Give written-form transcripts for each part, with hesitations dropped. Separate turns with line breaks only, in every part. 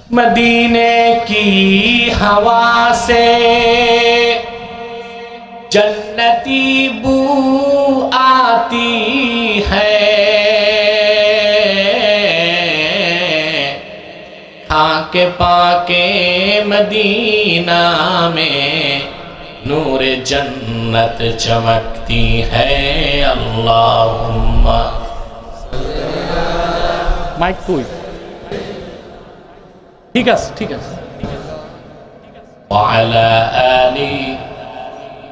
मदीने की हवा से जन्नती बू आती है, खाके पाके मदीना में नूर जन्नत चमकती है। अल्लाहुम्मा माइक তুই ঠিক আছে ঠিক আছে ওয়ালা আলি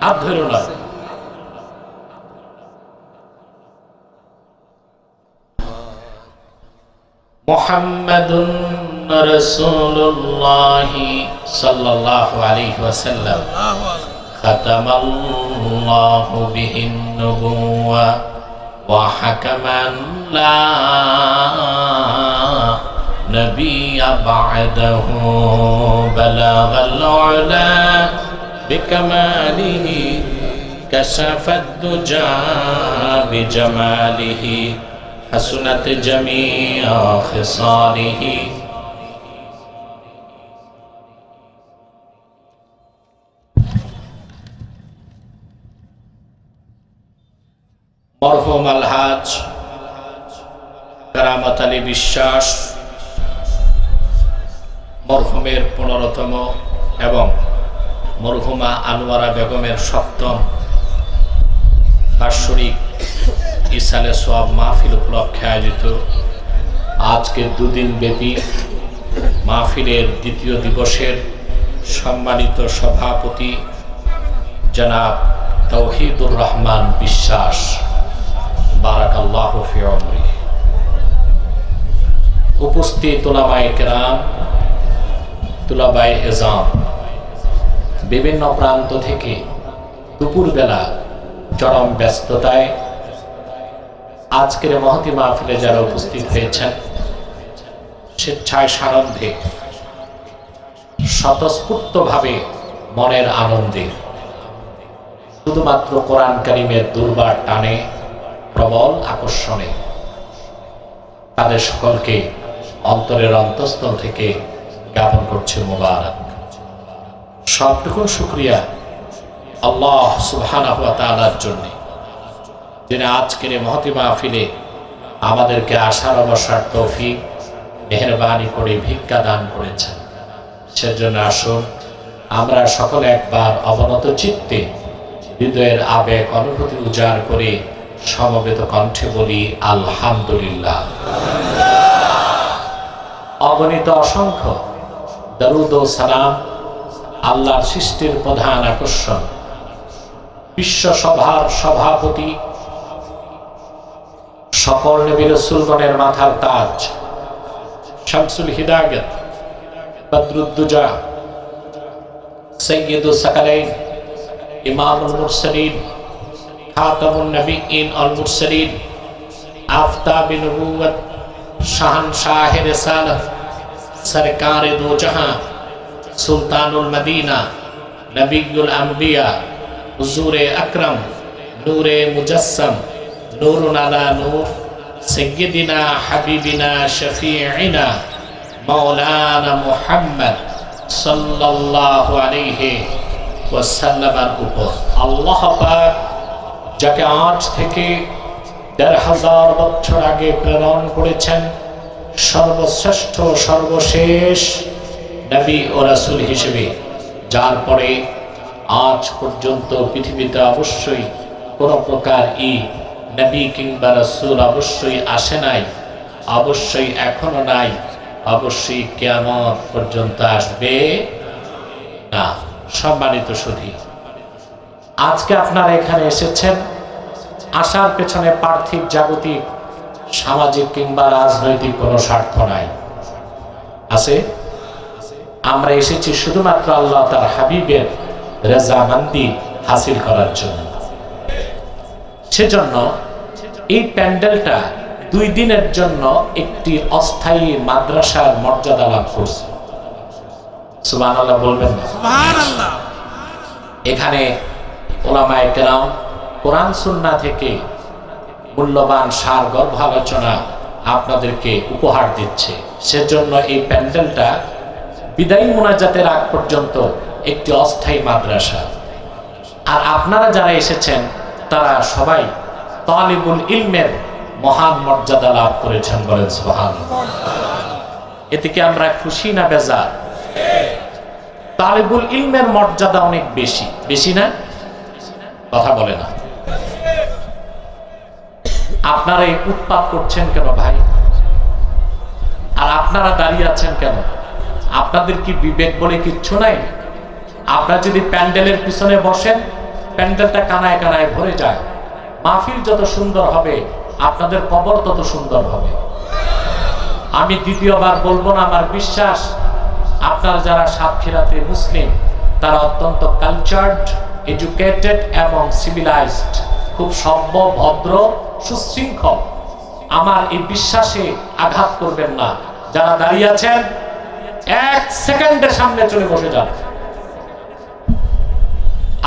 হাত ধরো না। মুহাম্মাদুন রাসূলুল্লাহ সাল্লাল্লাহু আলাইহি ওয়াসাল্লাম খাতামাল্লাহু বিহিন নুবুওয়া ওয়া হাকামান লা نبي بعده بلغ العلا بكماله كشف الدجى بجماله حسنت جميع خصاله مرحوم الحاج কারামত আলী বিশ্বাস মরহুমের 15তম এবং মরহুমা আনোয়ারা বেগমের 7ম বার্ষিক ইসালে সোয়াব মাহফিল উপলক্ষে আয়োজিত আজকের দুদিন ব্যাপী মাহফিলের দ্বিতীয় দিবসের সম্মানিত সভাপতি জনাব তৌহিদুর রহমান বিশ্বাস, বারাকাল্লাহু ফি উমরি। উপস্থিত উলামায়ে কেরাম, তুলাবায়ে এজাম, বিভিন্ন প্রান্ত থেকে দুপুরবেলা চরম ব্যস্ততায় আজকের মহতি মাহফিলে যারা উপস্থিত হয়েছেন, স্বেচ্ছায় সানন্দে স্বতঃস্ফূর্তভাবে মনের আনন্দে শুধুমাত্র কোরআন কারীমের দুর্বার টানে প্রবল আকর্ষণে তাদের সকলকে অন্তরের অন্তঃস্থল থেকে জ্ঞাপন করছে মোবারক। সবটুকু শুকরিয়া আল্লাহ সুবহানাহু ওয়া তাআলার জন্য, যিনি আজকের মহতি মাহফিলে আমাদেরকে আসার বসার তৌফিক মেহেরবানি করে ভিক্ষা দান করেছেন। সেজন্য আসুন আমরা সকলে একবার অবনত চিত্তে হৃদয়ের আবেগ অনুভূতি উজাড় করে সমবেত কণ্ঠে বলি আলহামদুলিল্লাহ। অগণিত অসংখ্য দরুদ ও সালাম আল্লাহর সৃষ্টির প্রধান আকর্ষণ, বিশ্ব সভার সভাপতি, সকল নবী রাসূলগণের মাথার তাজ, শামসুল হিদায়াত, বদরুদ্দুজা, সাইয়্যিদুস সাকালাইন, ইমামুল মুরসালিন, খাতামুন নবিয়্যিন আল মুরসালিন, আফতাবে নবুওয়াত, শাহনশাহে রিসালাত, সরকারে দো জাহাঁ, সুলতানুল মদিনা, নবিয়ুল আম্বিয়া, হুজুরে আকরাম, নূরে মুজাসসাম, নূরুন আলা নূর, সাইয়্যিদিনা হাবিবিনা শফিঈনা মাওলানা মুহাম্মদ সাল্লাল্লাহু আলাইহি ওয়াসাল্লামের উপর আল্লাহ পাক যাকে আজ থেকে ১৫০০ বছর আগে প্রেরণ করেছেন সর্বশ্রেষ্ঠ সর্বশেষ নবী ও রাসূল হিসেবে, যার পরে আজ পর্যন্ত পৃথিবীতে অবশ্যই কোনো প্রকার নবী কিংবা রাসূল অবশ্যই আসে নাই, অবশ্যই এখনো নাই, অবশ্যই কিয়ামত পর্যন্ত আসবে না। সম্মানিত সুধী, আজকে আপনারা এখানে এসেছেন, আসার পেছনে পার্থিব জাগতিক সামাজিক কিংবা রাজনৈতিক কোনো স্বার্থ নাই। আছে? আমরা এসেছি শুধুমাত্র আল্লাহ তার হাবিবের রেজামন্দি হাসিল করার জন্য। সেজন্য এই প্যান্ডেলটা 2 দিনের জন্য একটি অস্থায়ী মাদ্রাসার মর্যাদা লাভ করছে। সুবহানাল্লাহ বলবেন না? সুবহানাল্লাহ। এখানে উলামায়ে কেরাম কোরআন সুন্নাহ থেকে মূল্যবান সারগর্ভ আলোচনা আপনাদেরকে উপহার দিচ্ছে। সেজন্য এই প্যান্ডেলটা বিদায়ী মুনাজাতের আগ পর্যন্ত একটি অস্থায়ী মাদ্রাসা। আর আপনারা যারা এসেছেন তারা সবাই তালিবুল ইলমের মহান মর্যাদা লাভ করেছেন, বলেন সুবহানাল্লাহ। এতে কি আমরা খুশি না বেজার? তালিবুল ইলমের মর্যাদা অনেক বেশি, বেশি না? কথা বলে না। আপনারা এই উৎপাত করছেন কেন ভাই? আর আপনারা দাঁড়িয়ে আছেন কেন? আপনাদের কি বিবেক বলে কিচ্ছু নাই? আপনারা যদি প্যান্ডেলের পিছনে বসেন, প্যান্ডেলটা কানায় কানায় ভরে যায়। মাহফিল যত সুন্দর হবে আপনাদের কবর তত সুন্দর হবে। আমি দ্বিতীয়বার বলবো না, আমার বিশ্বাস আপনারা যারা সাতক্ষীরাতে মুসলিম তারা অত্যন্ত কালচার্ড, এডুকেটেড এবং সিভিলাইজড, খুব সভ্য, ভদ্র, সুশৃঙ্খল। আমার এই বিশ্বাসে আঘাত করবেন না। যারা দাঁড়িয়ে আছেন এক সেকেন্ডের সামনে চলে বসে যান।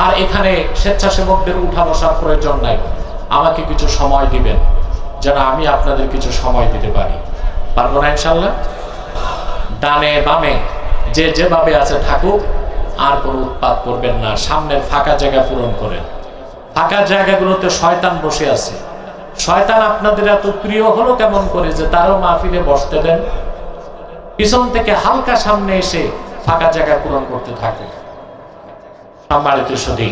আর এখানে স্বেচ্ছাসেবকদের উঠা বসার প্রয়োজন নাই। আমাকে কিছু সময় দিবেন যেন আমি আপনাদের কিছু সময় দিতে পারি। পারবো না ইনশাল্লাহ? ডানে বামে যে যেভাবে আছে থাকুক, আর কোনো উৎপাত করবেন না। সামনের ফাঁকা জায়গা পূরণ করেন। ফাঁকা জায়গাগুলোতে শয়তান বসে আছে। শয়তান আপনাদের এত প্রিয় হলো কেমন করে যে তারও মাহফিলে বসতে দেন? পিছন থেকে হালকা সামনে এসে ফাঁকা জায়গা পূরণ করতে থাকে। সম্মানিত সুধী,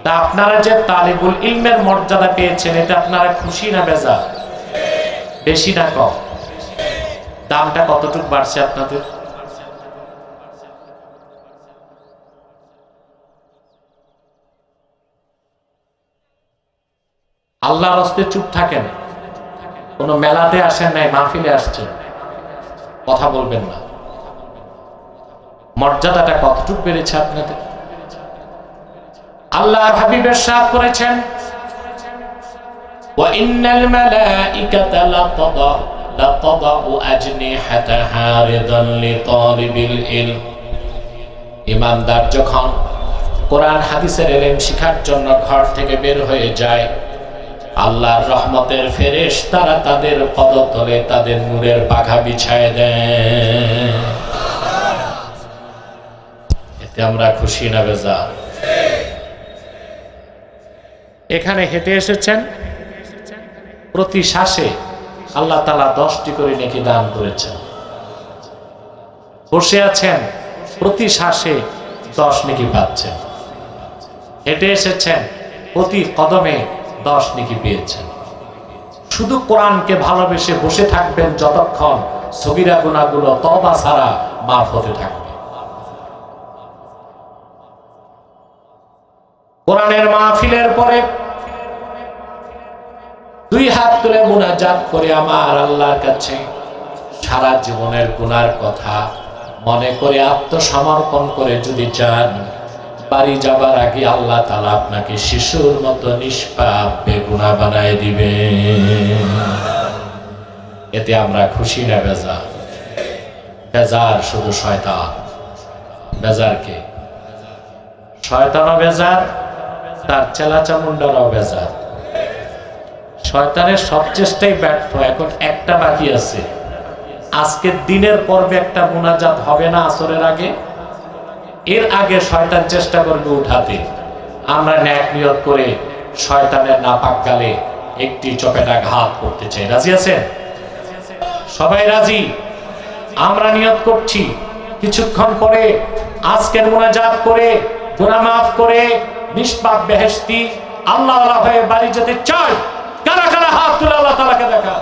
তা আপনারা যে তালিবুল ইলমের মর্যাদা পেয়েছেন এতে আপনারা খুশি না বেজার? বেশি না কম? দামটা কতটুকু বাড়ছে আপনাদের? আল্লাহর হস্তে চুপ থাকেন। কোন মেলাতে আসেন নাই, মাহফিলে আসছেন, কথা বলবেন না। মর্যাদাটা কতটুকু বেড়েছে আপনাদের? আল্লাহর হাবিব ইরশাদ করেছেন, ওয়া ইন্নাল মালাইকাতা লাতাদাউ আজনিহাতাহা রিদান লিতালিবিল ইলম। ইমানদার যখন কোরআন হাদিসের ইলম শিখার জন্য ঘর থেকে বের হয়ে যায়, আল্লাহর রহমতের ফেরেশতারা তাদের পদতলে তাদের নূরের পাখা বিছায় দেয়। এতে আমরা খুশি না বেজার? এখানে হেঁটে এসেছেন, প্রতি শ্বাসে আল্লাহ তাআলা 10টি করে নেকি দান করেছেন। বসে আছেন, প্রতি শ্বাসে 10 নেকি পাচ্ছেন। হেঁটে এসেছেন, প্রতি কদমে 10 নেকি পেয়েছেন। শুধু কোরআনকে ভালোবেসে বসে থাকবেন যতক্ষণ সগীরা গুনাহগুলো তওবা ছাড়া মাফ হতে থাকবে। কোরআনের মাহফিলের পরে 2 হাত তুলে মুনাজাত করে আমার আল্লাহর কাছে সারা জীবনের গুনার কথা মনে করে আত্মসমর্পণ করে যদি চান, বাড়ি যাবার আগে আল্লাহ তাআলা আপনাকে শিশুর মতো নিষ্পাপ বেগুনাহ বানায় দিবে। এতে আমরা খুশি না বেজার? বেজার শুধু শয়তান। বেজার কে? শয়তানও বেজার, তার চেলা চামুন্ডারাও বেজার। শয়তানের সব চেষ্টাই ব্যর্থ। এখন একটা বাকি আছে। আজকের দিনের পর্বে একটা মুনাজাত হবে না আসরের আগে, এর আগে শয়তান চেষ্টা করবে উঠাতে। আমরা ন্যাক নিয়ত করে শয়তানের নাপাক গালে একটি চপেটা ঘাত করতে চাই। রাজি আছেন? সবাই রাজি? আমরা নিয়ত করছি কিছুক্ষণ পরে আজকের মুনাজাত করে গুনাহ মাফ করে নিষ্পাপ বেহেশতি আল্লাহওয়ালা হয়ে বাড়ি যেতে চাই। কারা কারা হাত তুলে আল্লাহ তাআলাকে দেখা?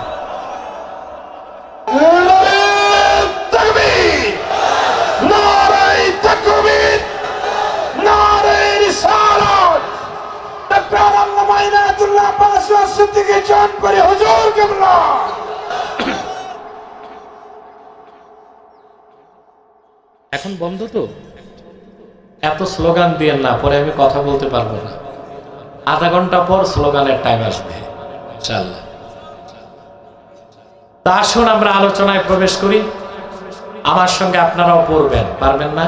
এখন বন্ধ তো? এত স্লোগান দিয়েন না, পরে আমি কথা বলতে পারবো না। আধা ঘন্টা পর স্লোগানের টাইম আসবে ইনশাআল্লাহ। তা আসুন আমরা আলোচনায় প্রবেশ করি। আমার সঙ্গে আপনারাও পড়বেন, পারবেন না?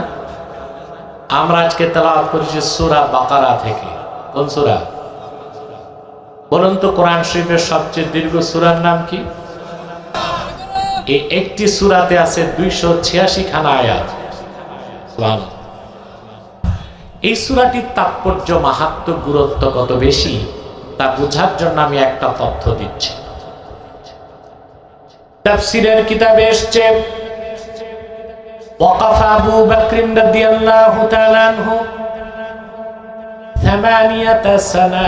আমরা আজকে তেলাওয়াত করেছি সূরা বাকারা থেকে। কোন সূরা বলুন তো? কোরআন শরীফের সবচেয়ে দীর্ঘ সূরার নাম কি? এই একটি সূরাতে আছে 286 খানা আয়াত। এই সূরাটির তাৎপর্য, মাহাত্ম্য, গুরুত্ব কত বেশি তা বোঝার জন্য আমি একটা তথ্য দিচ্ছি। তাফসীরের কিতাবে এসেছে, ওয়াকাফা আবু বকর রাদিয়াল্লাহু তাআলা আনহু 8 সানা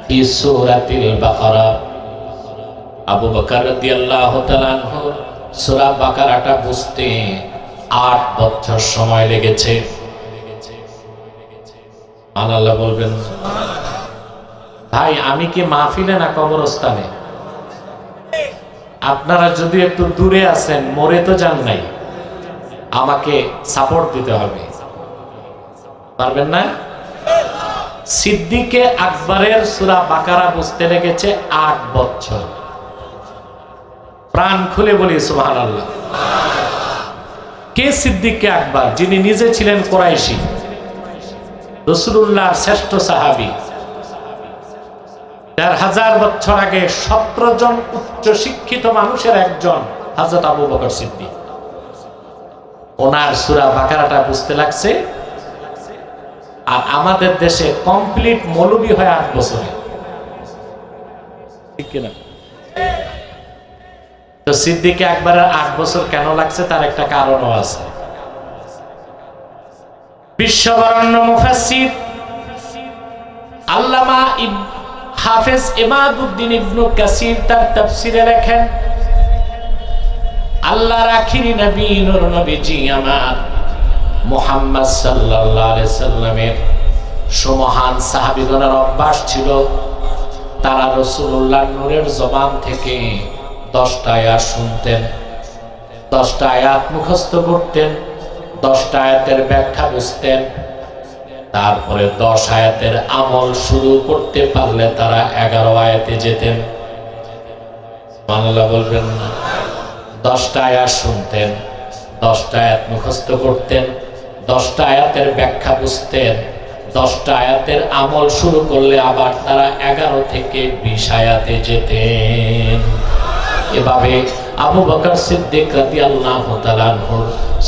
ফি সূরাতিল বাকারা। আবু বকর রাদিয়াল্লাহু তাআলা আনহু সূরা বাকারাটা বুঝতে 8 বছর সময় লেগেছে। আল্লাহ বলবেন, ভাই আমি কি মাহফিলে না কবরস্থানে? আপনারা যদি একটু দূরে আছেন, মরে তো যান নাই, আমাকে সাপোর্ট দিতে হবে, পারবেন না? সিদ্দিকে আকবরের সূরা বাকারা বুঝতে লেগেছে 8 বছর। প্রাণ খুলে বলি সুবহানাল্লাহ। কে সিদ্দিকে আকবর? যিনি নিজে ছিলেন কুরাইশী, রাসূলুল্লাহর শ্রেষ্ঠ সাহাবী। 1000 বছর আগে 17 জন উচ্চ শিক্ষিত মানুষের একজন হযরত আবু বকর সিদ্দিক। ওনার সূরা বাকারাটা বুঝতে লাগছে, আর আমাদের দেশে কমপ্লিট মৌলবী হয় 8 বছরে, ঠিক কিনা? তো সিদ্দিকে আকবরের 8 বছর কেন লাগছে তার একটা কারণও আছে। বিশ্ববরেণ্য মুফাসসির আল্লামা হাফেজ ইমাদউদ্দিন ইবনে কাসির তার তাফসীরে লেখেন, আল্লাহর আখিরি নবী নূর নবীজি আমার মুহাম্মদ সাল্লাল্লাহু আলাইহি সাল্লামের সুমহান সাহাবীগণের অভ্যাস ছিল, তারা রাসূলুল্লাহর নূরের জবান থেকে 10টা আয়াত শুনতেন, 10টা আয়াত মুখস্থ করতেন, 10টা আয়াতের ব্যাখ্যা বুঝতেন, তারপরে 10 আয়াতের আমল শুরু করতে পারলে তারা 11 আয়াতে যেতেন। সুবহানাল্লাহ বলবেন না? 10টা আয়াত শুনতেন, 10টা আয়াত মুখস্থ করতেন, 10টা আয়াতের ব্যাখ্যা বুঝতেন, 10টা আয়াতের আমল শুরু করলে আবার তারা 11 থেকে 20 আয়াতে যেতেন। এভাবে আবু বকর সিদ্দিক রাদিয়াল্লাহু তাআলা আনহু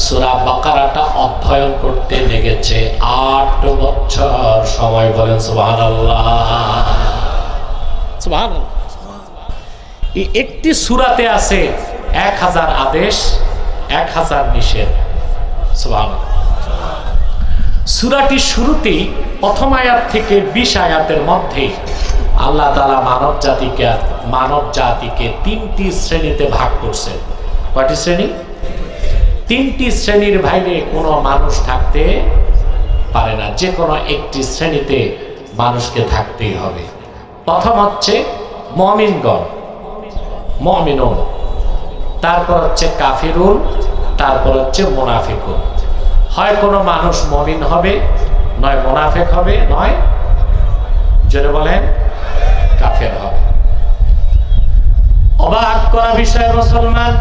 সূরা বাকারাটা অধ্যয়ন করতে লেগেছে 8 বছর সময়। বলেন সুবহানাল্লাহ। সুবহানাল্লাহ। এই একটি সূরাতে আছে 1000 আদেশ, 1000 নিষেধ। সুবহানাল্লাহ। সূরাটির শুরুতেই প্রথম আয়াত থেকে 20 আয়াতের মধ্যে আল্লাহ তাআলা মানব জাতিকে 3টি শ্রেণীতে ভাগ করছেন। কয়টি শ্রেণী? 3টি শ্রেণীর বাইরে কোনো মানুষ থাকতে পারে না, যে কোনো একটি শ্রেণীতে মানুষকে থাকতেই হবে। প্রথম হচ্ছে মুমিনগণ, মুমিনুন, তারপর হচ্ছে কাফিরুন, তারপর হচ্ছে মুনাফিকুন। হয় কোনো মানুষ মুমিন হবে, নয় মুনাফিক হবে, নয় জোরে বলেন কাফের হবে। অবাক করা বিষয় মুসলমান,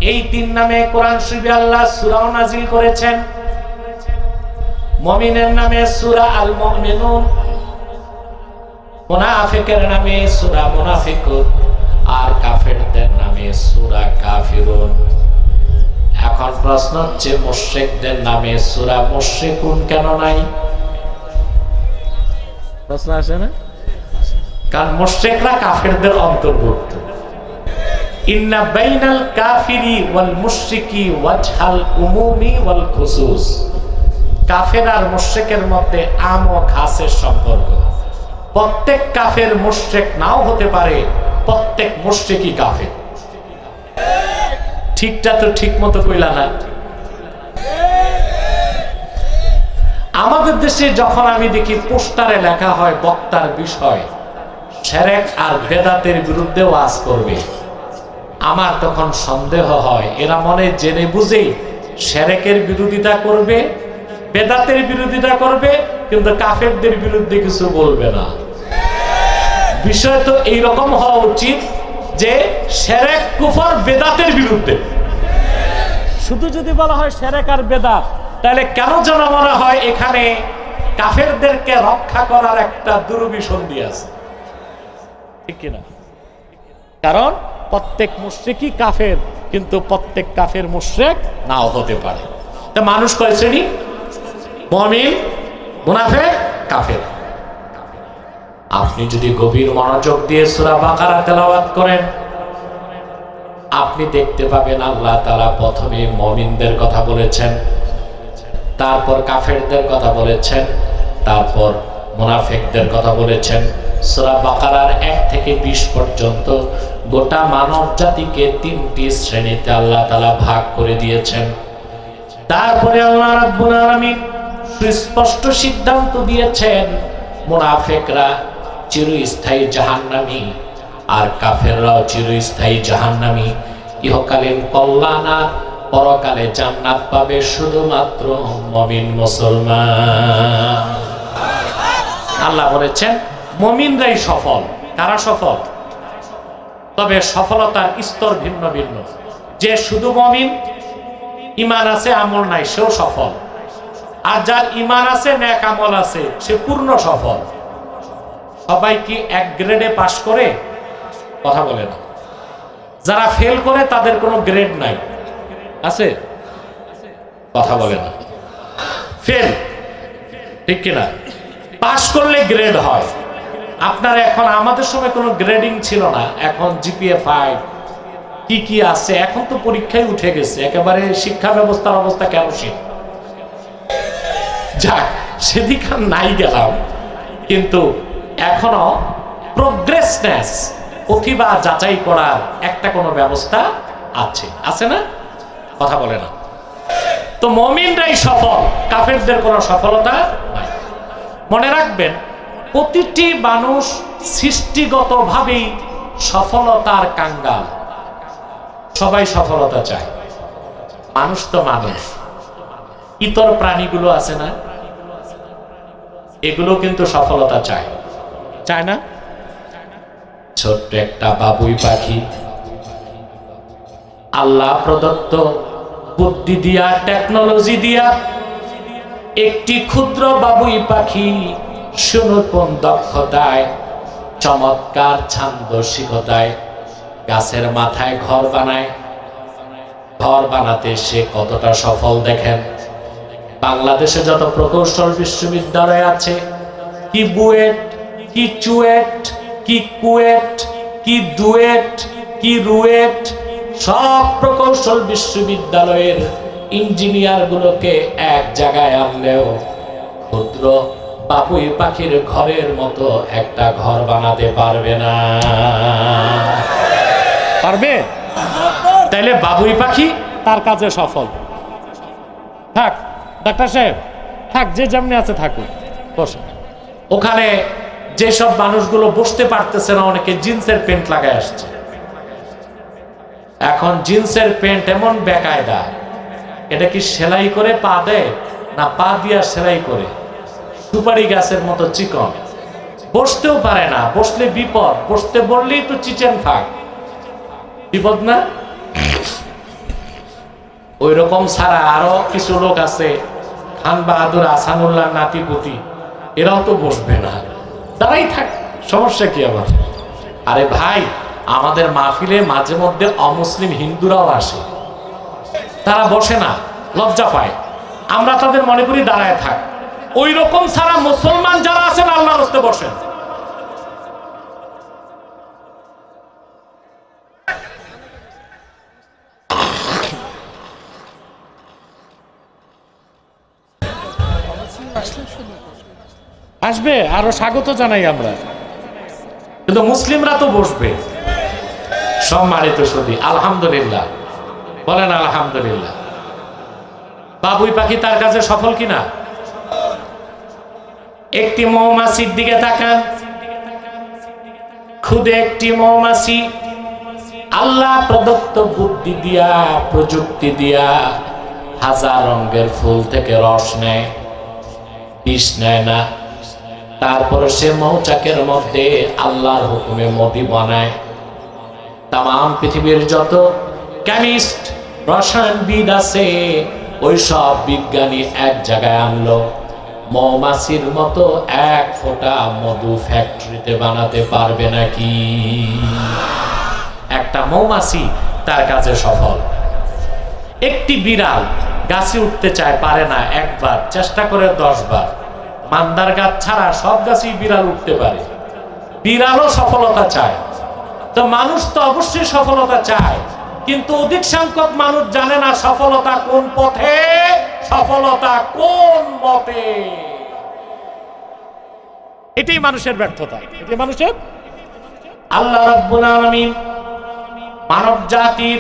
এই 3 নামে কোরআন শরীফে আল্লাহ সূরা নাজিল করেছেন। মুমিনের নামে সূরা আল মুমিনুন, মুনাফিকের নামে সূরা মুনাফিকুন, আর কাফেরদের নামে সূরা কাফিরুন। এখন প্রশ্ন হচ্ছে, মুশরিকদের নামে সূরা মুশরিকুন কেন নাই? প্রশ্ন আসে না? কারণ মুশরিকরা কাফেরদের অন্তর্ভুক্ত। ইন্না বাইনাল কাফিরি ওয়াল মুশরিকি ওয়াজহাল উমুমি ওয়াল খুসুস। কাফের আর মুশরিকের মধ্যে আম ও খাসের সম্পর্ক। প্রত্যেক কাফের মুশরিক নাও হতে পারে, প্রত্যেক মুশরিকই কাফের। ঠিকটা তো ঠিক মতো কইলা না? আমাদের দেশে যখন আমি দেখি পোস্টারে লেখা হয় বক্তার বিষয় শিরক আর বেদাতের বিরুদ্ধে ওয়াজ করবে, আমার তখন সন্দেহ হয় এরা মনে জেনে বুঝেই শিরকের বিরোধিতা করবে, বেদাতের বিরোধিতা করবে, কিন্তু কাফেরদের বিরুদ্ধে কিছু বলবে না। বিষয় তো এইরকম হওয়া উচিত যে শিরক কুফর বেদাতের বিরুদ্ধে। শুধু যদি বলা হয় শিরক আর বেদাত, তাহলে কেন যেন মনে হয় এখানে কাফেরদেরকে রক্ষা করার একটা দুরভিসন্ধি আছে, ঠিক কিনা? কারণ প্রত্যেক মুশরিকই কাফের, কিন্তু প্রত্যেক কাফের মুশরিক নাও হতে পারে। তা মানুষ কয় শ্রেণী? মুমিন, মুনাফিক, কাফের। আপনি যদি গভীর মনোযোগ দিয়ে সূরা বাকারা তেলাওয়াত করেন, আপনি দেখতে পাবেন আল্লাহ তাআলা প্রথমে মুমিনদের কথা বলেছেন, তারপর কাফেরদের কথা বলেছেন, তারপর মুনাফিকদের কথা বলেছেন। সূরা বাকারার 1 থেকে 20 পর্যন্ত গোটা মানব জাতিকে 3টি শ্রেণীতে আল্লাহ তাআলা ভাগ করে দিয়েছেন। তারপরে আল্লাহ রাব্বুল আলামিন সুস্পষ্ট সিদ্ধান্ত দিয়েছেন, মুনাফিকরা চিরস্থায়ী জাহান্নামী আর কাফেররাও চিরস্থায়ী জাহান্নামী। ইহকালীন কল্যাণ আর পরকালে জান্নাত পাবে শুধুমাত্র মুমিন মুসলমান। আল্লাহ বলেছেন মুমিনরাই সফল। কারা সফল? তবে সফলতার স্তর ভিন্ন ভিন্ন। যে শুধু মুমিন, ঈমান আছে আমল নাই, সেও সফল। আর যার ঈমান আছে নেক আমল আছে, সে পূর্ণ সফল। সবাই কি এক গ্রেডে পাশ করে? কথা বলে না। যারা ফেল করে তাদের কোনো গ্রেড নাই, আছে? কথা বলে না। ফেল, ঠিক কিনা? পাশ করলে গ্রেড হয়। আপনার এখন, আমাদের সময় কোনো গ্রেডিং ছিল না, এখন জিপিএ 5 কি কি আছে, এখন তো পরীক্ষায় উঠে গেছে, একেবারে শিক্ষা ব্যবস্থার অবস্থা কেরোসিন। যাক, সেদিকে নাই গেলাম, কিন্তু এখনো প্রোগ্রেসনেস, প্রতিভা যাচাই করার একটা কোনো ব্যবস্থা আছে, আছে না? কথা বলে না। তো মুমিনরাই সফল, কাফেরদের কোনো সফলতা নাই। মনে রাখবেন, প্রতিটি মানুষ সৃষ্টিগতভাবেই সফলতার কাঙ্গাল। সবাই সফলতা চায়। মানুষ তো মানুষ, ইতর প্রাণীগুলো আছে না, এগুলো কিন্তু সফলতা চায়, চায় না? ছোট্ট একটা বাবুই পাখি আল্লাহ প্রদত্ত বুদ্ধি দিয়া, টেকনোলজি দিয়া একটি ক্ষুদ্র বাবুই পাখি সুনিপুণ দক্ষতায়, চমৎকার ছান্দসিকতায় গাছের মাথায় ঘর বানায়। ঘর বানাতে সে কতটা সফল দেখেন। বাংলাদেশে যত প্রকৌশল বিশ্ববিদ্যালয় আছে, কি বুয়েট, কি চুয়েট, কি কুয়েট, কি দুয়েট, কি রুয়েট, সব প্রকৌশল বিশ্ববিদ্যালয়ের ইঞ্জিনিয়ার গুলোকে এক জায়গায় আনলেও ক্ষুদ্র বাবুই পাখির ঘরের মতো একটা ঘর বানাতে পারবে না। পারবে? তাইলে বাবুই পাখি তার কাজে সফল। থাক ডাক্তার সাহেব, থাক, যে যেমনি আছে থাকুক, বসে। ওখানে যেসব মানুষগুলো বসতে পারতেছে না, অনেকে জিন্সের প্যান্ট লাগায় আসছে। এখন জিন্সের প্যান্ট এমন বেকায়দা, এটা কি সেলাই করে পা দেয় না পা দিয়া সেলাই করে? সুপারি গাছের মতো চিকন, বসতেও পারে না। বসলে বিপদ, বসতে বললেই তো চিচেন ফাঁক, বিপদ না? ওই রকম ছাড়া আরো কিছু লোক আছে, খান বাহাদুর, আসানুল্লাহ নাতিপুতি, এরাও তো বসবে না, দাঁড়াই থাক, সমস্যা কি আবার? আরে ভাই, আমাদের মাহফিলে মাঝে মধ্যে অমুসলিম হিন্দুরাও আসে, তারা বসে না, লজ্জা পায়। আমরা তাদের মনে করি দাঁড়ায় থাক। ওই রকম ছাড়া মুসলমান যারা আছেন আল্লাহর রাস্তে বসেন। আসবে, আরো স্বাগত জানাই আমরা, কিন্তু মুসলিমরা তো বসবে। সম্মানিত সুধী, আলহামদুলিল্লাহ বলেন আলহামদুলিল্লাহ। বাবুই পাখি তার কাছে সফল কিনা? একটি মৌমাছির দিকে তাকান। খুদে একটি মৌমাছি আল্লাহ প্রদত্ত বুদ্ধি দিয়া, প্রযুক্তি দিয়া হাজার রঙের ফুল থেকে রস নেয়, বিষ নেয় না। তারপরে সে মৌচাকের মধ্যে আল্লাহর হুকুমে মধু বানায়। তাম পৃথিবীর যত কেমিস্ট, রসায়নবিদ আছে, ওই সব বিজ্ঞানী এক জায়গায় আনলো। মৌমাছির মতো এক ফোঁটা মধু ফ্যাক্টরিতে বানাতে পারবে নাকি? একটা মৌমাছি তার কাজে সফল। একটি বিড়াল গাছে উঠতে চায়, পারে না, একবার চেষ্টা করে 10 বার। মান্দার গাছ ছাড়া সব গাছেই বিড়াল উঠতে পারে, বিড়ালও সফলতা চায়। তো মানুষ তো অবশ্যই সফলতা চায়, কিন্তু অধিক সংখ্যক মানুষ জানে না সফলতা কোন পথে, সফলতা কোন মতে। এটাই মানুষের ব্যর্থতা, এটাই মানুষের। আল্লাহ রাব্বুল আলামিন মানব জাতির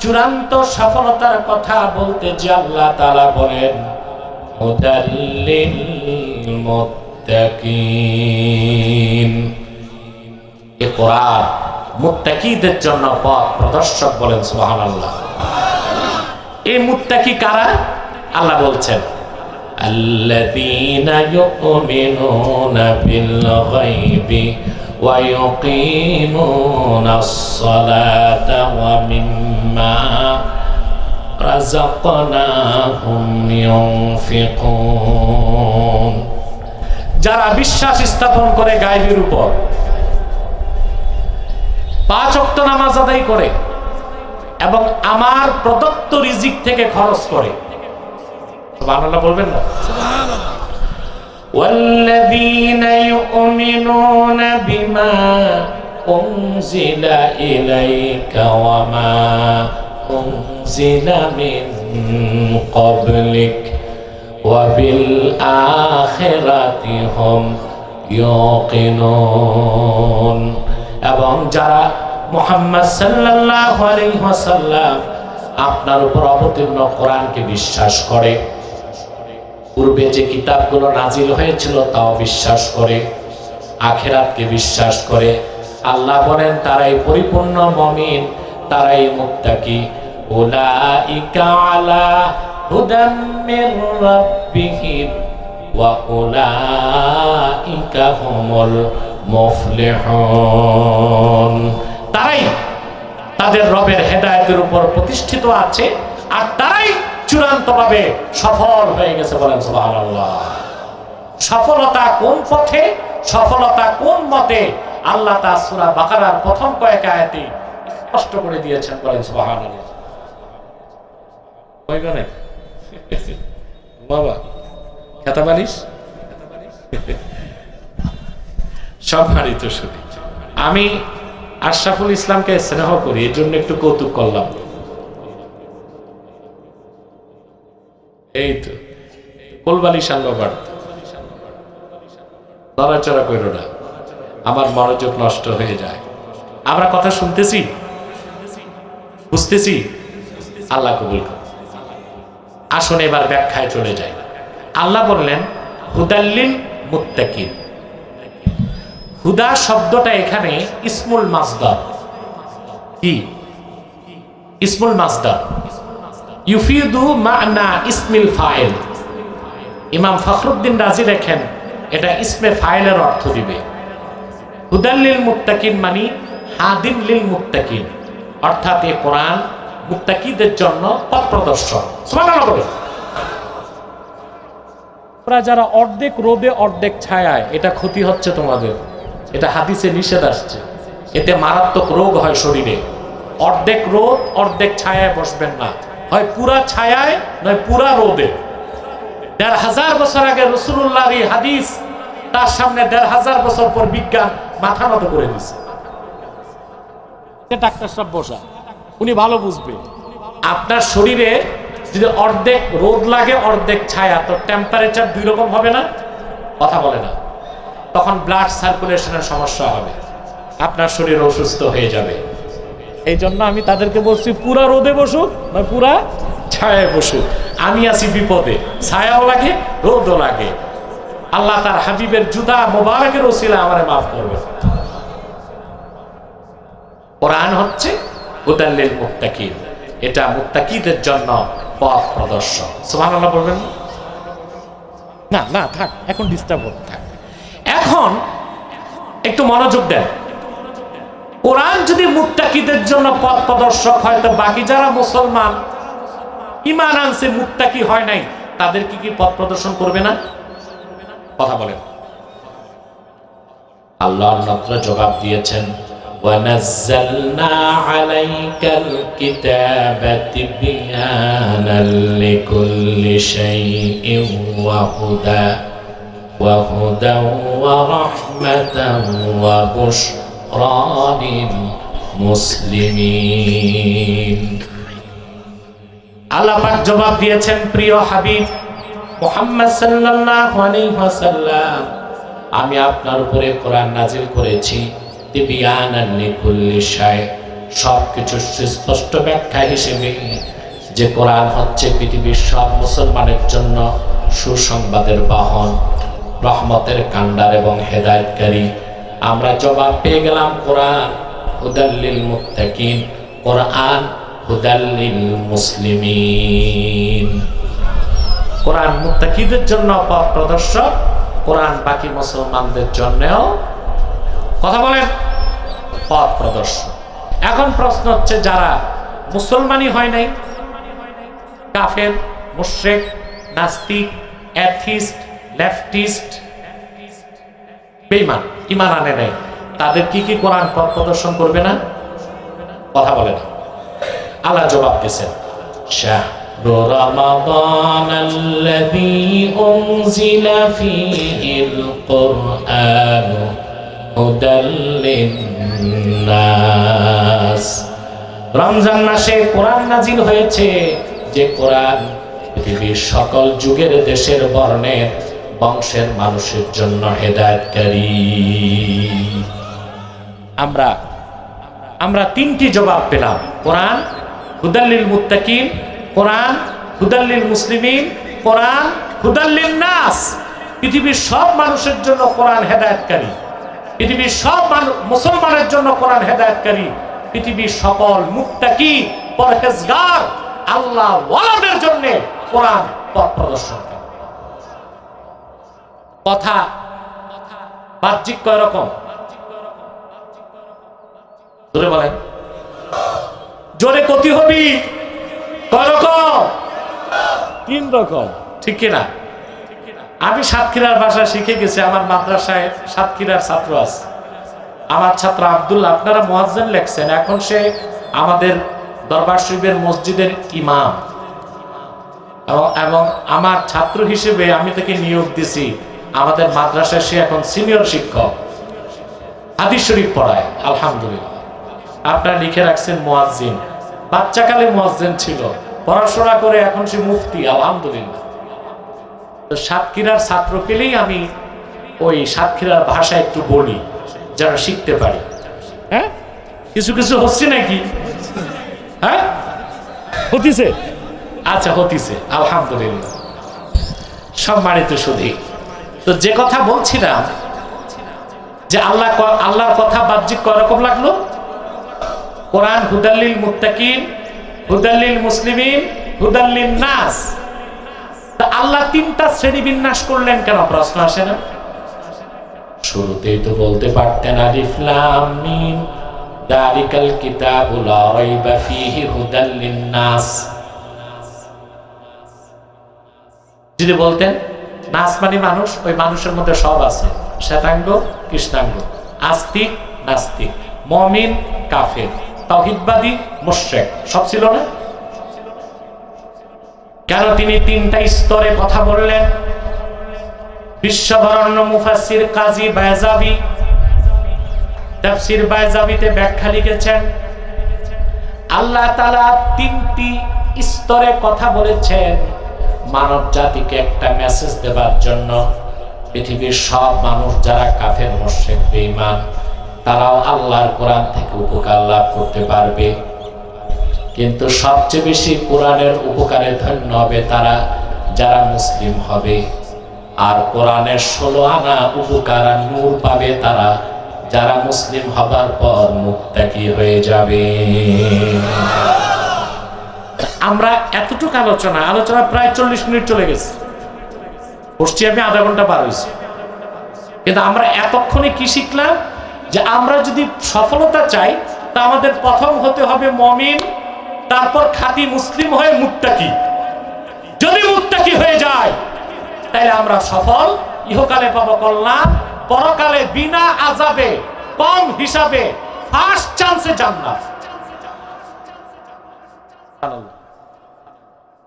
চূড়ান্ত সফলতার কথা বলতে যে আল্লাহ তাআলা বলেন হুদাল্লিল মুত্তাকিন, এই কোরআন মুত্তাকিদের জন্য পথ প্রদর্শক, বলেন সুবহানাল্লাহ। এই মুত্তাকি কারা? আল্লাহ বলছেন আল্লাযীনা ইউমিনুনা বিল গায়বি ওয়া ইউকিমুনাস সালাতা ওয়া মিম্মা রাযাকনাহুম ইউনফিকুন। যারা বিশ্বাস স্থাপন করে গায়বের উপর, 5 ওয়াক্ত নামাজ আদায় করে এবং আমার প্রদত্ত রিজিক থেকে খরচ করে। সুবহানাল্লাহ বলবেন না? সুবহানাল্লাহ। ওয়াল্লাযীনা ইউমিনুনা বিমা উনজিলা ইলাইকা ওয়া মা উনজিলা মিন ক্বাবলিক ওয়া বিল আখিরাতি হুম ইউকিনুন। এবং যারা মুহাম্মদ সাল্লাল্লাহু আলাইহি ওয়াসাল্লাম আপনার উপর অবতীর্ণ কোরআনকে বিশ্বাস করে, পূর্বে যে কিতাবগুলো নাজিল হয়েছিল তাও বিশ্বাস করে, আখিরাতকে বিশ্বাস করে, আল্লাহ বলেন তারাই পরিপূর্ণ মুমিন, তারাই মুত্তাকি। উলাইকা আলা হুদাম মির রাব্বিহিম ওয়া উলাইকা হুমুল মুফলিহুন। তারাই তাদের রবের হেদায়েতের উপর প্রতিষ্ঠিত আছে, আর তারাই চূড়ান্তভাবে সফল হয়ে গেছে, বলেন সুবহানাল্লাহ। সফলতা কোন পথে, সফলতা কোন মতে, আল্লাহ তাআলা সূরা বাকারার প্রথম কয়েক আয়াতে স্পষ্ট করে দিয়েছেন, বলেন সুবহানাল্লাহ। কই গনে বাবা খেতা বালিশ সম্মানিত শুধু আমি আশরাফুল ইসলামকে স্নেহ করি, এর জন্য একটু কৌতুক করলাম। এই তো কোলবালিশ আনলো বাড়ত, নড়াচড়া করো না, আমার মনোযোগ নষ্ট হয়ে যায়। আমরা কথা শুনতেছি, বুঝতেছি, আল্লাহ কবুল করুন। আসুন এবার ব্যাখ্যায় চলে যায়। আল্লাহ বললেন হুদাল্লিল মুত্তাকিন। হুদা শব্দটা এখানে ইসমুল মাসদার। কি ইসমুল মাসদার? ইউফিদু মা'না ইসমিল ফাইল। ইমাম ফখরুদ্দিন রাজি লেখেন এটা ইসমে ফাইলের অর্থ দিবে। হুদাল্লিল মুত্তাকিন মানে হাদিন লিল মুত্তাকিন, অর্থাৎ এই কোরআন মুত্তাকিদের জন্য পথ প্রদর্শক। সুবহানাল্লাহ বলে। তোমরা যারা অর্ধেক রোদে অর্ধেক ছায়ায়, এটা ক্ষতি হচ্ছে তোমাদের, এটা হাদিসে নিষেধ আসছে, এতে মারাত্মক রোগ হয় শরীরে। অর্ধেক রোদ অর্ধেক ছায়ায় বসবেন না, হয় পুরা ছায়ায় নয় পুরা রোদে। ১৫০০ বছর আগে রাসূলুল্লাহর এই হাদিস, তার সামনে ১৫০০ বছর পর বিজ্ঞান মাথা নত করে দিছে। ডাক্তার সাহেব বসা, উনি ভালো বুঝবে। আপনার শরীরে যদি অর্ধেক রোদ লাগে অর্ধেক ছায়া, তো টেম্পারেচার 2 রকম হবে না? কথা বলে না। তখন ব্লাড সার্কুলেশনের সমস্যা হবে, আপনার শরীর অসুস্থ হয়ে যাবে। এই জন্য আমি তাদেরকে বলছি পুরা রোদে বসুক না পুরা ছায়ায় বসুক। আমি আছি বিপদে, ছায়াও লাগে রোদও লাগে। আল্লাহ তার হাবিবের জুতা মোবারকের ওসিলা আমারে মাফ করবে। কোরআন হচ্ছে হুদাল্লিল মুত্তাকিন, এটা মুত্তাকিদের জন্য পথ প্রদর্শক। সুবহানাল্লাহ বলবেন না? না থাক, এখন ডিস্টার্ব হতে থাক। এখন একটু মনোযোগ দেন। কোরআন যদি মুত্তাকিদের জন্য পথ প্রদর্শক হয়, তো বাকি যারা মুসলমান ঈমান আনছে মুত্তাকি হয় নাই, তাদেরকে কি পথ প্রদর্শন করবে না? কথা বলেন। আল্লাহর নবী জবাব দিয়েছেন ونزلنا عليك الكتاب تبيانا لكل شيء وهدى ورحمة وبشرى للمسلمين আল্লাহ পাক জবাব দিয়েছেন, প্রিয় হাবিব মুহাম্মদ সাল্লাল্লাহু আলাইহি ওয়াসাল্লাম, আমি আপনার উপরে কোরআন নাজিল করেছি তিবিয়ানান লিকুল্লি শাই, সবকিছুর সুস্পষ্ট ব্যাখ্যা হিসেবে। যে কোরআন হচ্ছে পৃথিবীর সব মুসলমানের জন্য সুসংবাদের বাহন, রহমতের কান্ডার এবং হেদায়েতকারী। আমরা জবাব পেয়ে গেলাম কোরআন হুদাল্লিল মুত্তাকিন, কোরআন হুদাল্লিল মুসলিমিন। কোরআন মুত্তাকিদের জন্য পথ প্রদর্শক, কোরআন বাকি মুসলমানদের জন্যও কথা বলেন পথ প্রদর্শক। এখন প্রশ্ন হচ্ছে, যারা মুসলমানই হয় নাই, কাফের, মুশরিক, নাস্তিক, অ্যাথিস্ট, লেফটিস্ট, বেঈমান, ঈমান আনে নাই, তাদের কি কোরআন পথ প্রদর্শন করবে না? কথা বলে না। আল্লাহ জবাব দিয়েছেন, শাহরু রমাদানাল্লাযী উনজিলা ফীহিল কুরআন হুদাল লিন্নাস। রমজান মাসে কোরআন নাজিল হয়েছে, যে কোরআন পৃথিবীর সকল যুগের, দেশের, বর্ণের, বংশের মানুষের জন্য হেদায়েতকারী। আমরা তিনটি জবাব পেলাম, কোরআন হুদাল্লিল মুত্তাকিন, কোরআন হুদাল্লিল মুসলিমিন, কোরআন হুদাল্লিন নাস। পৃথিবীর সব মানুষের জন্য কোরআন হেদায়েতকারী, পৃথিবীর সব মুসলমানের জন্য কোরআন হেদায়েতকারী, পৃথিবীর সকল মুত্তাকি, পরহেজগার, আল্লাহ ওয়ালাদের জন্য কোরআন পথ প্রদর্শন। কথা বাহ্যিক কয় রকম? জোরে বলেন, জোরে কতি হবি? কয় রকম? 3 রকম, ঠিক কিনা? আমি সাতক্ষীরার ভাষা শিখে গেছি, আমার মাদ্রাসায় সাতক্ষীরার ছাত্র আছে, আমার ছাত্র আব্দুল্লাহ, আপনারা মুয়াজ্জিন লেখছেন, এখন সে আমাদের দরবার শরীফের মসজিদের ইমাম, এবং আমার ছাত্র হিসেবে আমি তাকে নিয়োগ দিছি আমাদের মাদ্রাসায়। সে এখন সিনিয়র শিক্ষক, হাদিস শরীফ পড়ায়, আলহামদুলিল্লাহ। আপনারা লিখে রাখছেন মুয়াজ্জিন, বাচ্চাকালে মুয়াজ্জিন ছিল, পড়াশোনা করে এখন সে মুফতি, আলহামদুলিল্লাহ। তো সাতক্ষীরার ছাত্র পেলেই আমি ওই সাতক্ষীরার ভাষা একটু বলি, যেন শিখতে পারি। হ্যাঁ, কিছু কিছু হচ্ছে নাকি? হ্যাঁ, হতিছে? আচ্ছা, হতিছে, আলহামদুলিল্লাহ। সম্মানিত সুধী, তো যে কথা বলছিলাম, যে আল্লাহর কথা বাহ্যিক কয়রকম লাগলো? কোরআন হুদাল্লিল মুত্তাকিন, হুদাল্লিল মুসলিমিন, হুদাল্লিন নাস। তা আল্লাহ 3টা শ্রেণী বিন্যাস করলেন কেন? প্রশ্ন আসে না? শুরুতেই তো বলতে পারতেন আলিফ লাম মিম যালিকাল কিতাবু লা রাইবা ফীহি হুদাল লিন-নাস। যদি বলতেন নাস মানে মানুষ, ওই মানুষের মধ্যে সব আছে, শ্বেতাঙ্গ, কৃষ্ণাঙ্গ, আস্তিক, নাস্তিক, মুমিন, কাফের, তাওহীদবাদী, মুশরিক, সব ছিল না? কেন তিনি 3টা স্তরে কথা বললেন? বিশ্ববরণ্য মুফাসসির কাজী বায়জাবি তাফসীর বায়জাবিতে ব্যাখ্যা লিখেছেন, আল্লাহ তাআলা 3টি স্তরে কথা বলেছেন মানব জাতিকে একটা মেসেজ দেবার জন্য। পৃথিবীর সব মানুষ যারা কাফের, মুশরিক, বেঈমান, তারাও আল্লাহর কোরআন থেকে উপকার লাভ করতে পারবে, কিন্তু সবচেয়ে বেশি কোরআনের উপকারে ধন্য হবে তারা যারা মুসলিম হবে। আর কোরআনের 16 আনা উপকার আর নূর পাবে তারা যারা মুসলিম হবার পর মুত্তাকি হয়ে যাবে। আমরা এতটুকু আলোচনা প্রায় 40 মিনিট চলে গেছে, বসছি আমি আধা ঘন্টা পার হয়েছে, কিন্তু আমরা এতক্ষণে কি শিখলাম? যে আমরা যদি সফলতা চাই, তা আমাদের প্রথম হতে হবে মুমিন, তারপর খাঁটি মুসলিম হয়ে মুত্তাকি। যদি মুত্তাকি হয়ে যায়, তাহলে আমরা সফল, ইহকালে পাবো কল্যাণ, পরকালে বিনা আযাবে, কম হিসাবে ফার্স্ট চান্সে জান্নাত।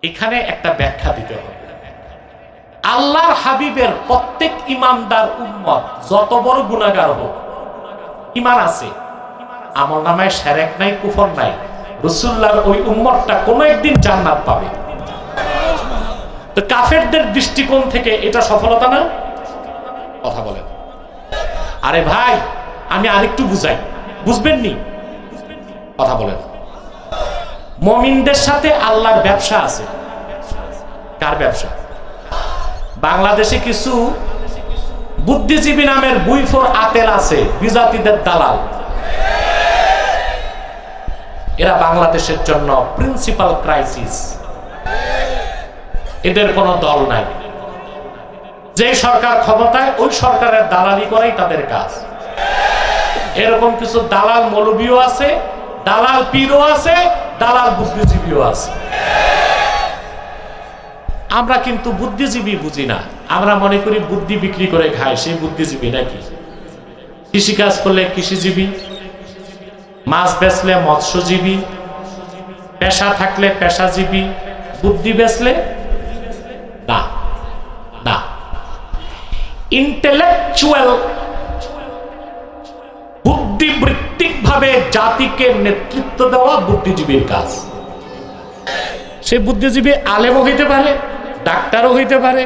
এখানে একটা ব্যাখ্যা দিতে হবে। আল্লাহর হাবিবের প্রত্যেক ইমানদার উম্মত যত বড় গুনাহগার হোক, ইমান আছে, আমলনামায় শিরক নাই, কুফর নাই, রাসূলুল্লাহর ওই উম্মতটা কোনো একদিন জান্নাত পাবে। তো কাফেরদের দৃষ্টিকোণ থেকে এটা সফলতা না? কথা বলেন। আরে ভাই, আমি আরেকটু বুঝাই, বুঝবেন নি? কথা বলেন। মুমিনদের সাথে আল্লাহর ব্যবসা আছে। কার ব্যবসা? বাংলাদেশে কিছু বুদ্ধিজীবী নামের বুইফোর আতেল আছে, বিজাতিদের দালাল। এরা বাংলাদেশের জন্য প্রিন্সিপাল ক্রাইসিস। এদের কোনো দল নাই। যে সরকার ক্ষমতায়, ওই সরকারের দালালি করাই তাদের কাজ। এরকম কিছু দালাল মৌলবীও আছে, দালাল পীরও আছে, দালাল বুদ্ধিজীবীও আছে। আমরা কিন্তু বুদ্ধিজীবী বুঝি না। আমরা মনে করি বুদ্ধি বিক্রি করে খায় সেই বুদ্ধিজীবী নাকি? কৃষিকাজ করলে কৃষিজীবী, মাছ বেচলে মৎস্যজীবী, পেশা থাকলে পেশাজীবী, বুদ্ধি বেচলে না। না, ইন্টেলেকচুয়াল বুদ্ধিবৃত্তিক ভাবে জাতিকে নেতৃত্ব দেওয়া বুদ্ধিজীবীর কাজ। সে বুদ্ধিজীবী আলেমও হইতে পারে, ডাক্তারও হইতে পারে,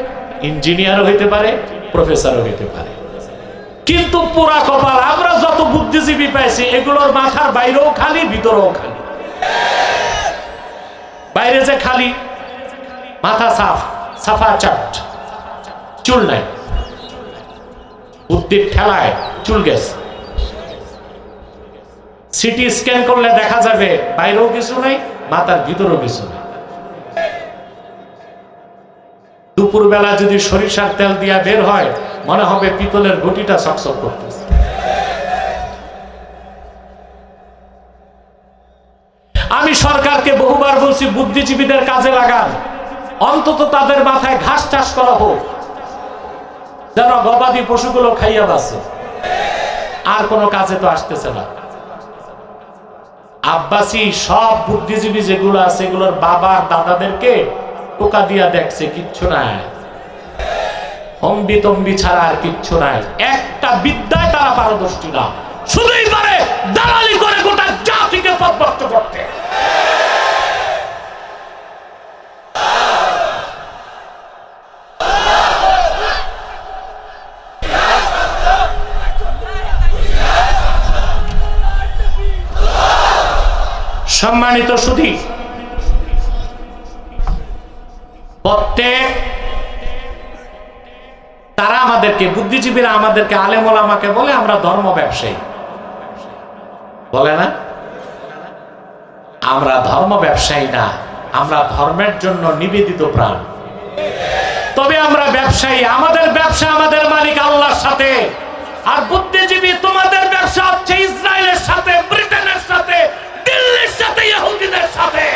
ইঞ্জিনিয়ারও হইতে পারে, প্রফেসরও হইতে পারে। কিন্তু পুরা কপাল, আমরা যত বুদ্ধিজীবী পাইছি এগুলোর মাথার বাইরেও খালি, ভিতরেও খালি। বাইরে যে খালি, মাথা সাফ, সাফা চাট, চুল নাই। বুদ্ধির ঠেলায় চুল গেছে। সিটি স্ক্যান করলে দেখা যাবে বাইরেও কিছু নাই, মাথার ভিতরেও কিছু নাই। দুপুরবেলা যদি সরিষার তেল দিয়া বের হয়, মনে হবে পিতলের ঘটিটা চকচক করতেছে। আমি সরকারকে বহুবার বলছি, বুদ্ধিজীবীদের কাজে লাগান, অন্তত তাদের মাথায় ঘাস চাষ করা হোক, যেন গবাদি পশুগুলো খাইয়া বাঁচে। আর কোনো কাজে তো আসতেছে না। আব্বাসী সব বুদ্ধিজীবী যেগুলো আছে, এগুলোর বাবা দাদাদেরকে টোকা দিয়া দেখছে, কিচ্ছু নাই। হম্বি তম্বি ছাড়া আর কিচ্ছু নাই। একটা বিদ্যায় তারা পারদর্শী না, শুধুই পারে দালালি করে গোটা জাতিকে পথভ্রষ্ট করতে। সম্মানিত সুধী, প্রত্যেক তারা আমাদেরকে, বুদ্ধিজীবীরা আমাদেরকে, আলেম ওলামাকে বলে আমরা ধর্ম ব্যবসায়ী, বলে না? আমরা ধর্ম ব্যবসায়ী না, আমরা ধর্মের জন্য নিবেদিত প্রাণ। তবে আমরা ব্যবসায়ী, আমাদের ব্যবসা, আমাদের মালিক আল্লাহর সাথে। আর বুদ্ধিজীবী, তোমাদের ব্যবসা হচ্ছে ইসরায়েলের সাথে, ব্রিটেনের সাথে, দিল্লির সাথে, ইহুদিদের সাথে।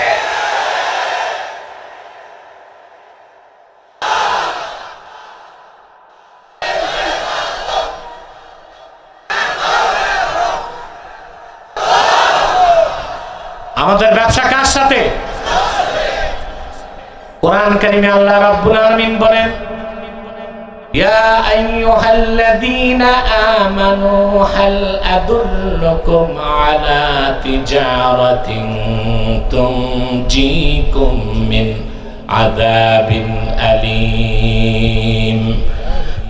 আমাদের ব্যবসা কার সাথে? কোরআন কারিমে আল্লাহ রাব্বুল আলামিন বলেন, ইয়া আইয়ুহাল্লাযীনা আমানু হাল আদুল্লুকুম আলা তিজারাতিন তুনজিকুম মিন আযাবিন আলীম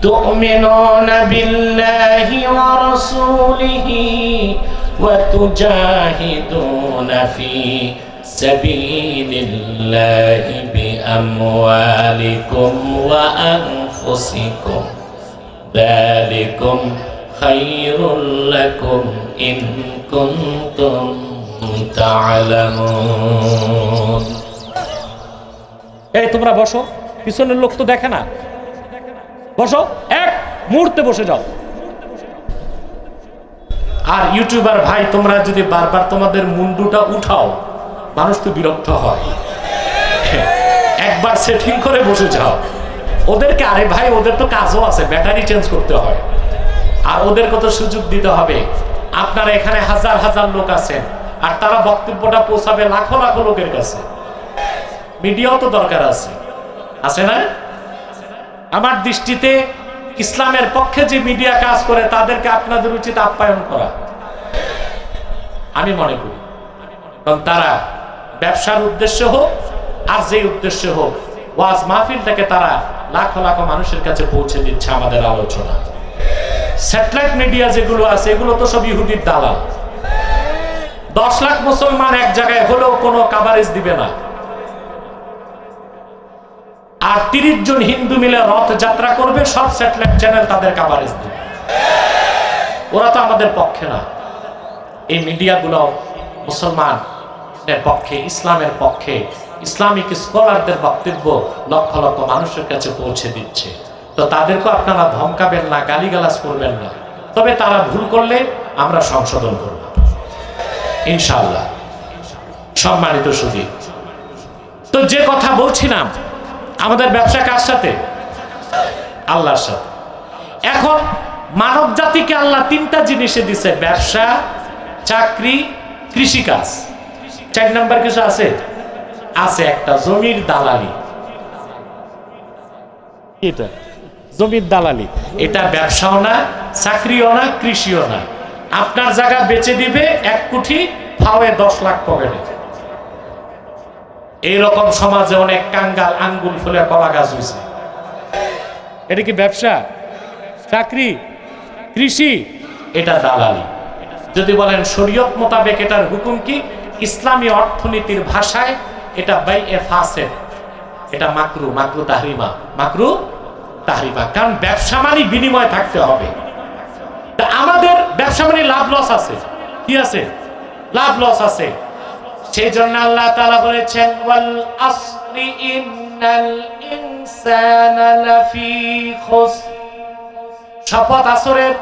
তু'মিনুনা বিল্লাহি ওয়া রাসূলিহি وتجاهدون في سبيل الله بأموالكم وأنفسكم ذلكم خير لكم إن كنتم تعلمون। এই তোমরা বসো, পিছনের লোক তো দেখে না, বসো, এক মুহূর্তে বসে যাও। আর ইউটিউবার ভাই, তোমরা যদি বারবার তোমাদের মুন্ডুটা উঠাও, মানুষ তো বিরক্ত হয়। একবার সেটিং করে বসে যাও। ওদেরকে, আরে ভাই, ওদের তো কাজও আছে, ব্যাটারি চেঞ্জ করতে হয়, আর ওদের কত সুযোগ দিতে হবে। আপনারা এখানে হাজার হাজার লোক আছেন, আর তারা বক্তব্যটা পৌঁছাবে লাখো লাখো লোকের কাছে। মিডিয়াও তো দরকার আছে, আছে না? আমার দৃষ্টিতে ইসলামের পক্ষে যে মিডিয়া কাজ করে তাদেরকে আপনাদের উচিত আপ্যায়ন করা, আমি মনে করি। কারণ তারা ব্যবসার উদ্দেশ্য হোক আর যে উদ্দেশ্য হোক, ওয়াজ মাহফিলটাকে তারা লাখো লাখো মানুষের কাছে পৌঁছে দিচ্ছে আমাদের আলোচনা। স্যাটেলাইট মিডিয়া যেগুলো আছে এগুলো তো সব ইহুদির দালাল। 10 লাখ মুসলমান এক জায়গায় হলেও কোনো কাভারেজ দিবে না, আর 30 জন হিন্দু মিলে রথ যাত্রা করবে, সব স্যাটেলাইট চ্যানেল তাদের কাভারেজ দিবে। ওরা তো আমাদের পক্ষে না। এই মিডিয়াগুলো মুসলমানের পক্ষে, ইসলামের পক্ষে, ইসলামিক স্কলারদের বক্তব্য লক্ষ লক্ষ মানুষের কাছে পৌঁছে দিচ্ছে। তো তাদেরকে আপনারা ধমকাবেন না, গালিগালাজ করবেন না, তবে তারা ভুল করলে আমরা সংশোধন করব ইনশাআল্লাহ। সম্মানিত সুধী, তো যে কথা বলছিলাম, আমাদের ব্যবসা কার সাথে? আল্লাহর সাথে। এখন মানব জাতিকে আল্লাহ 3টা জিনিসে দিছে: ব্যবসা, চাকরি, কৃষিকাজ। 4 নাম্বার কিছু আছে? আছে, একটা জমির দালালি। এটা জমির দালালি, এটা ব্যবসাও না, চাকরিও না, কৃষিও না। আপনার জায়গা বেচে দিবে 1 কোটি, ফাওয়ে 10 লাখ পকেটে। এইরকম সমাজে অনেক কাঙ্গাল আঙ্গুল ফুলে কলা গাছ হয়েছে। এটা কি ব্যবসা, চাকরি, কৃষি? এটা দালালি। যদি বলেন শরীয়ত মোতাবেক এটার হুকুম কি, ইসলামী অর্থনীতির ভাষায় এটা বাইয়ে ফাসেদ, এটা মাকরু, মাকরু তাহরিমা, মাকরু তাহরিমা। কারণ ব্যবসা মানে বিনিময় থাকতে হবে। তা আমাদের ব্যবসা মানে লাভ লস আছে, কি আছে? লাভ লস আছে। সেই জন্য আল্লাহ তাআলা বলেছেন, ওয়াল আসরি ইন্নাল ইনসানা লাফি খুসর। শপথ আসরের,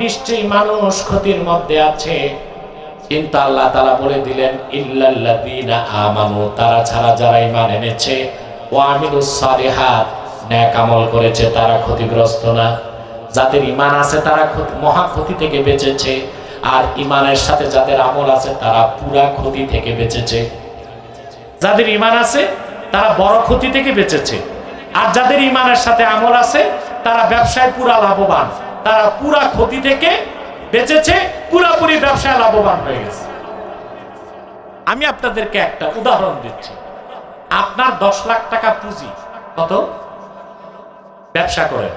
নিশ্চয়ই মানুষ ক্ষতির মধ্যে আছে। কিন্তু আল্লাহ তাআলা বলে দিলেন, ইল্লাল্লাযীনা আমানু, তারা ছাড়া যারা ঈমান এনেছে, ওয়া আমিলুস সালিহাত, নেক আমল করেছে, তারা ক্ষতিগ্রস্ত না। যাদের ঈমান আছে তারা মহা ক্ষতি থেকে বেঁচেছে, আর ঈমানের সাথে যাদের আমল আছে তারা পুরা ক্ষতি থেকে বেঁচেছে। যাদের ঈমান আছে তারা বড় ক্ষতি থেকে বেঁচেছে, আর যাদের ঈমানের সাথে আমল আছে তারা ব্যবসায় পুরা লাভবান, তারা পুরা ক্ষতি থেকে বেঁচেছে, পুরোপুরি ব্যবসায় লাভবান হয়ে গেছে। আমি আপনাদেরকে একটা উদাহরণ দিচ্ছি। আপনার 10 লাখ টাকা পুঁজি, কত? ব্যবসা করেন,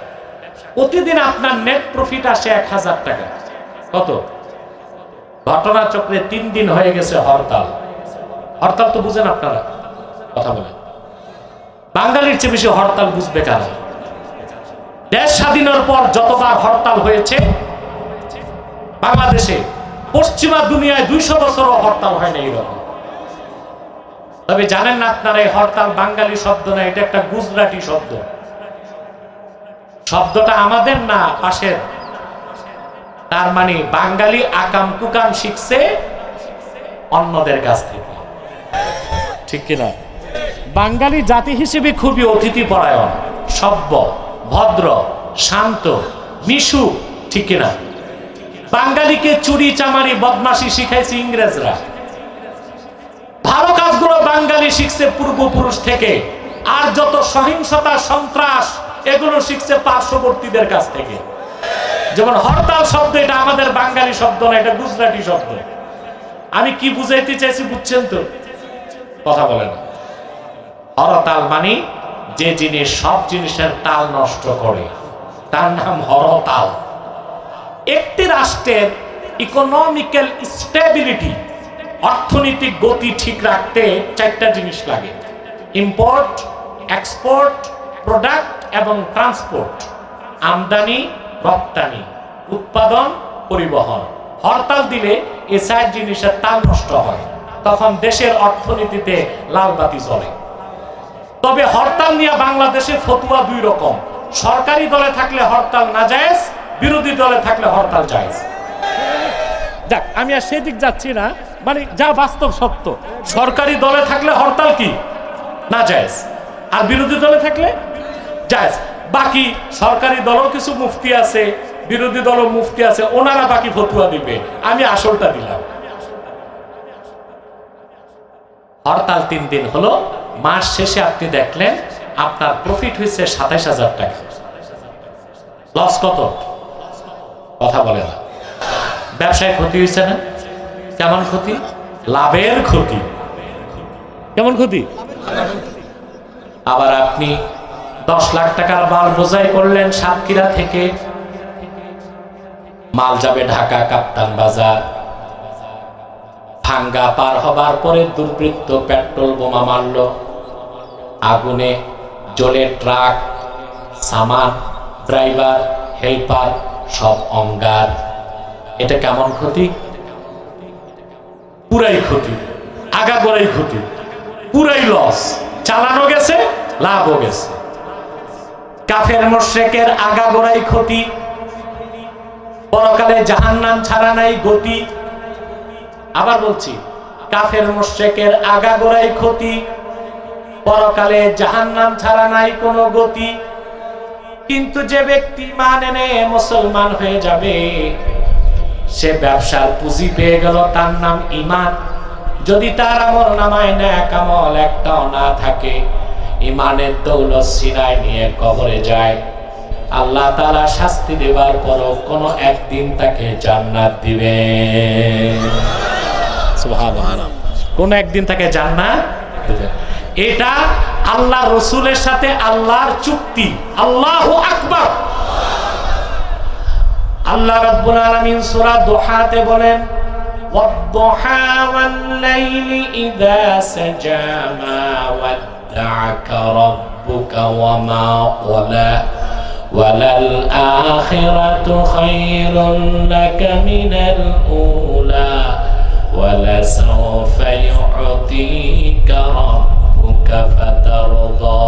প্রতিদিন আপনার নেট প্রফিট আসে 1000 টাকা। কত? ঘটনাচক্রে 3 দিন হয়ে গেছে হরতাল। হরতাল তো বুঝেন আপনারা? কথা বলেন। বাঙালির চেয়ে বেশি হরতাল বুঝবে কারা? দেশ স্বাধীনের পর যতবার হরতাল হয়েছে বাংলাদেশে, পশ্চিমা দুনিয়ায় 200 বছরও হরতাল হয় না এরকম। তবে জানেন না আপনারা, এই হরতাল বাঙালি শব্দ না, এটা একটা গুজরাটি শব্দ। শব্দটা আমাদের না, পাশের। তার মানে বাঙালি আকাম কুকাম শিখছে অন্যদের কাছ থেকে, ঠিক কিনা? বাঙালি জাতি হিসেবে খুবই অতিথি পরায়ণ, সভ্য, ভদ্র, শান্ত, মিশু, ঠিক কিনা? বাঙালিকে চুরি চামারি বদমাশি শিখাইছে ইংরেজরা। ভালো কাজগুলো বাঙালি শিখছে পূর্বপুরুষ থেকে, আর যত সহিংসতা সন্ত্রাস এগুলো শিখছে পার্শ্ববর্তীদের কাছ থেকে। যেমন হরতাল শব্দ, এটা আমাদের বাঙালি শব্দ না, এটা গুজরাটি শব্দ। আমি কি বুঝাইতে চাইছি বুঝছেন তো? কথা বলে না। হরতাল মানে যে জিনিস সব জিনিসের তাল নষ্ট করে, তার নাম হরতাল। একটি রাষ্ট্রের ইকোনমিক্যাল স্টেবিলিটি, অর্থনৈতিক গতি ঠিক রাখতে 4টা জিনিস লাগে: ইম্পোর্ট, এক্সপোর্ট, প্রোডাক্ট এবং ট্রান্সপোর্ট। আমদানি, রপ্তানি, উৎপাদন, পরিবহন। হরতাল দিলে এই 4 জিনিসের তাল নষ্ট হয়, তখন দেশের অর্থনীতিতে লাল বাতি জ্বলে। তবে হরতাল নিয়ে বাংলাদেশে ফতুয়া 2 রকম। সরকারি দলে থাকলে হরতাল নাজায়েজ, বিরোধী দলে থাকলে হরতাল জায়েজ। যাক, আমি আর সেদিক যাচ্ছি না, মানে যা বাস্তব সত্য। সরকারি দলে থাকলে হরতাল কি? নাজায়েজ, আর বিরোধী দলে থাকলে জায়েজ। বাকি সরকারি দলও কিছু মুফতি আছে, বিরোধী দল মুফতি আছে, ওনারা বাকি ফতুয়া দিবে, আমি আসলটা দিলাম। হরতাল 3 দিন হলো, মাস শেষে আপনি দেখলেন আপনার প্রফিট হয়েছে 27,000 টাকা। লস কত? কথা বলে না। ব্যবসায় ক্ষতি হয়েছে না? কেমন ক্ষতি? লাভের ক্ষতি। কেমন ক্ষতি? আবার আপনি 10 লাখ টাকার মাল বোঝাই করলেন সাতক্ষীরা থেকে, মাল যাবে ঢাকা কাপ্তান বাজার। ভাঙ্গা পার হবার পরে দুর্বৃত্ত পেট্রোল বোমা মারল, আগুনে জ্বলে ট্রাক, সামান, ড্রাইভার, হেল্পার সব অঙ্গার। এটা কেমন ক্ষতি? পুরাই ক্ষতি, আগাগোড়াই ক্ষতি, পুরাই লস। চালানো গেছে, লাভও গেছে। কাফের মুশরিকের আগাগোড়াই ক্ষতি, পরকালে জাহান্নাম ছাড়া নাই গতি। আবার বলছি, কাফের মুশরিকের আগাগোড়াই ক্ষতি, পরকালে জাহান্নাম ছাড়া নাই কোনো গতি। কিন্তু যে ব্যক্তি ঈমান এনে মুসলমান হয়ে যাবে, সে ব্যবসার পুঁজি পেয়ে গেল, তার নাম ঈমান। যদি তার আমল নামায় নেক আমল একটাও না থাকে, ঈমানের দৌলত সিনায় নিয়ে কবরে যায়, আল্লাহ তাআলা শাস্তি দেবার পরও কোনো একদিন তাকে জান্নাত দিবেন। সুবহানাল্লাহ। কোন একদিন তাকে জান্নাত দিবেন। এটা আল্লাহ রসুলের সাথে আল্লাহর চুক্তি। আল্লাহু আকবার। আল্লাহ রাব্বুল আলামিন সূরা দুহাতে বলেন, ওয়াদ-দুহা ওয়াল-লাইলি ইযা সাজা মা ওয়াদ্দা'আকা রাব্বুকা ওয়া মা ক্বালা ওয়ালাল আখিরাতু খায়রুন লাকা মিনাল উলা ওয়ালাসাওফা ইউ'তিকা রাব্বুকা ফাতারদা।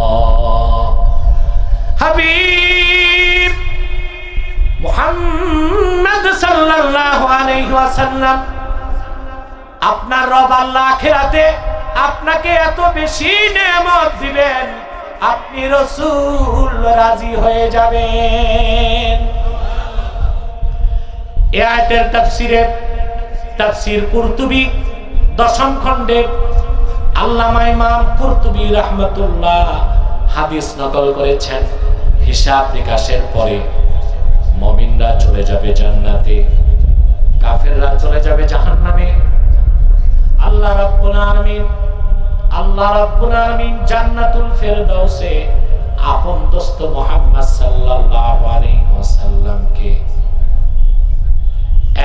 হাবিব মুহাম্মদ সাল্লাল্লাহু আলাইহি ওয়াসাল্লাম, আপনার রব আল্লাহ আখিরাতে আপনাকে এত বেশি নেয়ামত দিবেন, আপনি রাসূল রাজি হয়ে যাবেন। এই আয়াতের তাফসীরে, তাফসীর কুরতুবী 10ম খণ্ডে আল্লামা ইমাম কুরতুবী রাহমাতুল্লাহ হাদিস নকল করেছেন। হিসাব নিকাশের পরে মুমিনরা চলে যাবে জান্নাতে, কাফেররা চলে যাবে জাহান্নামে। আল্লাহ রাব্বুল আলামিন জান্নাতুল ফেরদাউসে আপন দোস্ত মুহাম্মদ সাল্লাল্লাহু আলাইহি ওয়াসাল্লামকে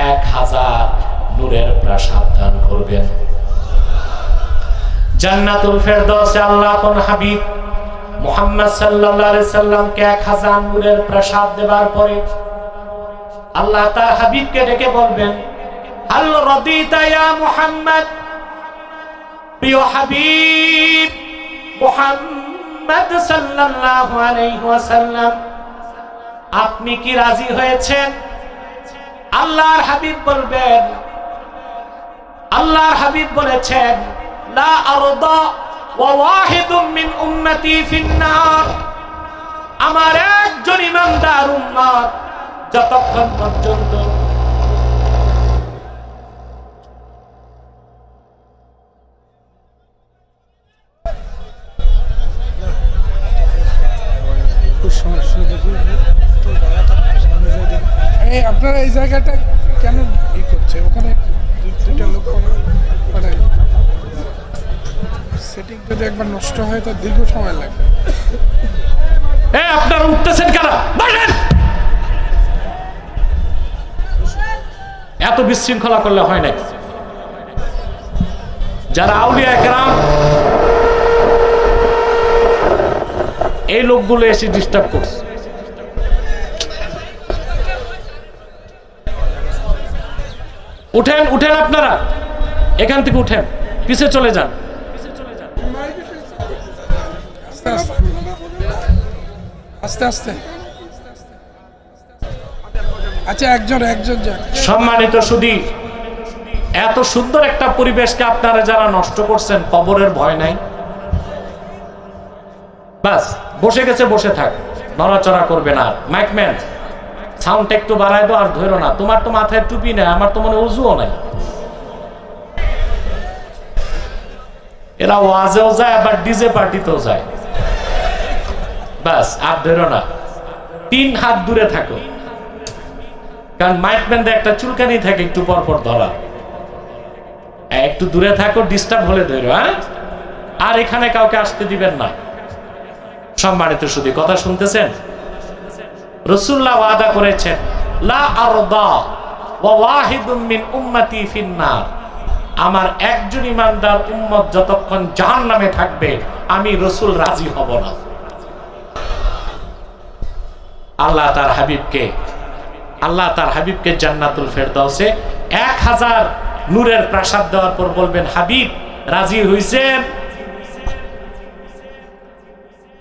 1000 নূরের প্রাসাদ দান করবেন। জান্নাতুল ফেরদাউসে আল্লাহ আপন হাবিব মুহাম্মদ সাল্লাল্লাহু আলাইহি সাল্লামকে 1000 নূরের প্রাসাদ দেবার পরে আল্লাহ তার হাবিবকে ডেকে বলবেন, হাল রাদিতা ইয়া মুহাম্মদ, প্রিয় হাবিব মুহাম্মদ সাল্লাল্লাহু আলাইহি ওয়াসাল্লাম, আপনি কি রাজি হয়েছেন? আল্লাহর হাবিব বলবেন, আল্লাহর হাবিব বলেছেন, লা আরদা ওয়া ওয়াহিদুম মিন উম্মতি ফিন্নার, আমার একজন ইমানদার উম্মত যতক্ষণ পর্যন্ত
আপনারা এই জায়গাটা কেন ই করছে? ওখানে দুইটা লোক পাঠায়, সেটিং যদি একবার নষ্ট হয় তো দীর্ঘ সময় লাগবে।
আপনারা উঠতেছেন কেন? এত বিশৃঙ্খলা করলে হয় না। যারা আউলিয়া কেরাম, এই লোকগুলো এসে ডিস্টার্ব করছে। উঠেন উঠেন, আপনারা এখান থেকে উঠেন, পিছে চলে যান।
আস্তে আস্তে। আচ্ছা, একজন যাক।
সম্মানিত সুধী, এত সুন্দর একটা পরিবেশকে আপনারা যারা নষ্ট করছেন, কবরের ভয় নাই? বাস বসে গেছে, বসে থাক, নড়াচড়া করবে না। মাইকম্যান সাউন্ডটা একটু বাড়ায় দাও আর ধরো না, তোমার তো মাথায় টুপি নাই, আমার তো মনে উজুও নাই। এরা ওয়াজেও যায় আবার ডিজে পার্টিতেও যায়, বাস আর ধরো না, 3 হাত দূরে থাকো, কারণ মাইক ব্যান্ডে একটা চুলকানি থাকে একটু পর পর ধরা, একটু দূরে থাকো, ডিস্টার্ব হলে ধরো। হ্যাঁ, আর এখানে কাউকে আসতে দিবেন না। সম্মানিত শুধু কথা শুনতেছেন, রাসূলুল্লাহ ওয়াদা করেছেন, লা আরদা ওয়া ওয়াহিদুম মিন উম্মতি ফিন্নার, আমার একজন ইমানদার উম্মত যতক্ষণ জাহান্নামে থাকবে আমি রাসূল রাজি হব না। আল্লাহ তার হাবিবকে জান্নাতুল ফেরদাউসে 1000 নূরের প্রাসাদ দেওয়ার পর বলবেন, হাবিব রাজি হইছেন?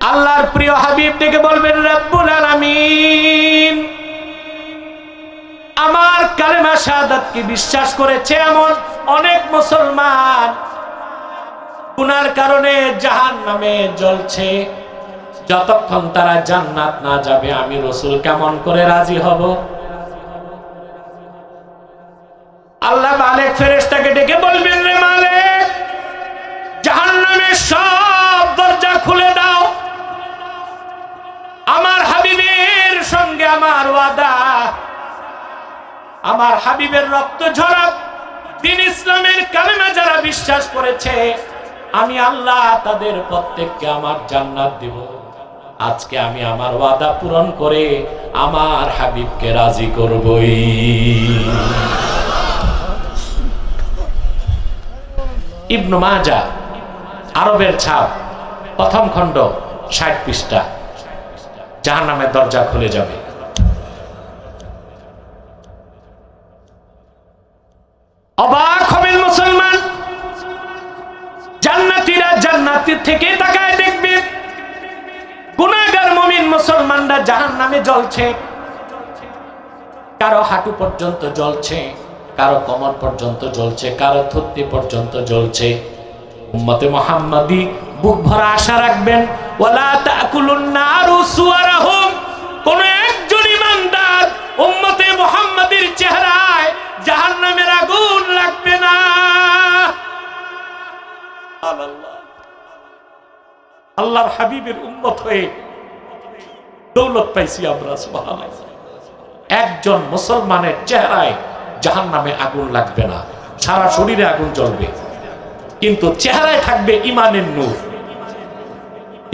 আল্লাহর প্রিয় হাবিব ডেকে বলবেন, রব্বুল আলামিন আমার কালেমা শাহাদাতকে বিশ্বাস করেছে এমন অনেক মুসলমান গুনার কারণে জাহান্নামে জ্বলছে, যতক্ষণ তারা জান্নাত না যাবে আমি রাসূল কেমন করে রাজি হব? আল্লাহ মালিক ফেরেশতাকে ডেকে বলবেন, রে মালিক জাহান্নামের সব দরজা খুলে দাও, আমার হাবিবের সঙ্গে আমার ওয়াদা, আমার হাবিবের রক্ত ঝরা দ্বীন ইসলামের কালেমা যারা বিশ্বাস করেছে আমি আল্লাহ তাদের প্রত্যেককে আমার জান্নাত দিব। আজকে আমি আমার ওয়াদা পূরণ করে আমার হাবিবকে রাজি করবই। ইবনে মাজাহ আরবের ছাপ, প্রথম খণ্ড, 60 পৃষ্ঠা। জাহান্নামের দরজা খুলে যাবে। অবাক হবেন মুসলমান, জান্নাতীরা জান্নাতের থেকে তাকায় দেখবে গুনাহগার মুমিন মুসলমানরা জাহান্নামে জ্বলছে, কারো হাঁটু পর্যন্ত জ্বলছে, কারো কোমর পর্যন্ত জ্বলছে, কারো থুতনি পর্যন্ত জ্বলছে। উম্মতে মুহাম্মাদি বুক ভরা আশা রাখবেন, ওয়ালা তাকুলুন নারু সুওয়ারাহুম, কোন একজন ইমানদার উম্মতে মুহাম্মাদির চেহারায় জাহান্নামের আগুন লাগবে না। আল্লাহর হাবিবের উম্মত হয়ে দৌলত পাইছি আমরা, সুবহানাল্লাহ। একজন মুসলমানের চেহারায় জাহান্নামে আগুন লাগবে না, সারা শরীরে আগুন জ্বলবে, কিন্তু চেহারায় থাকবে ঈমানের নূর।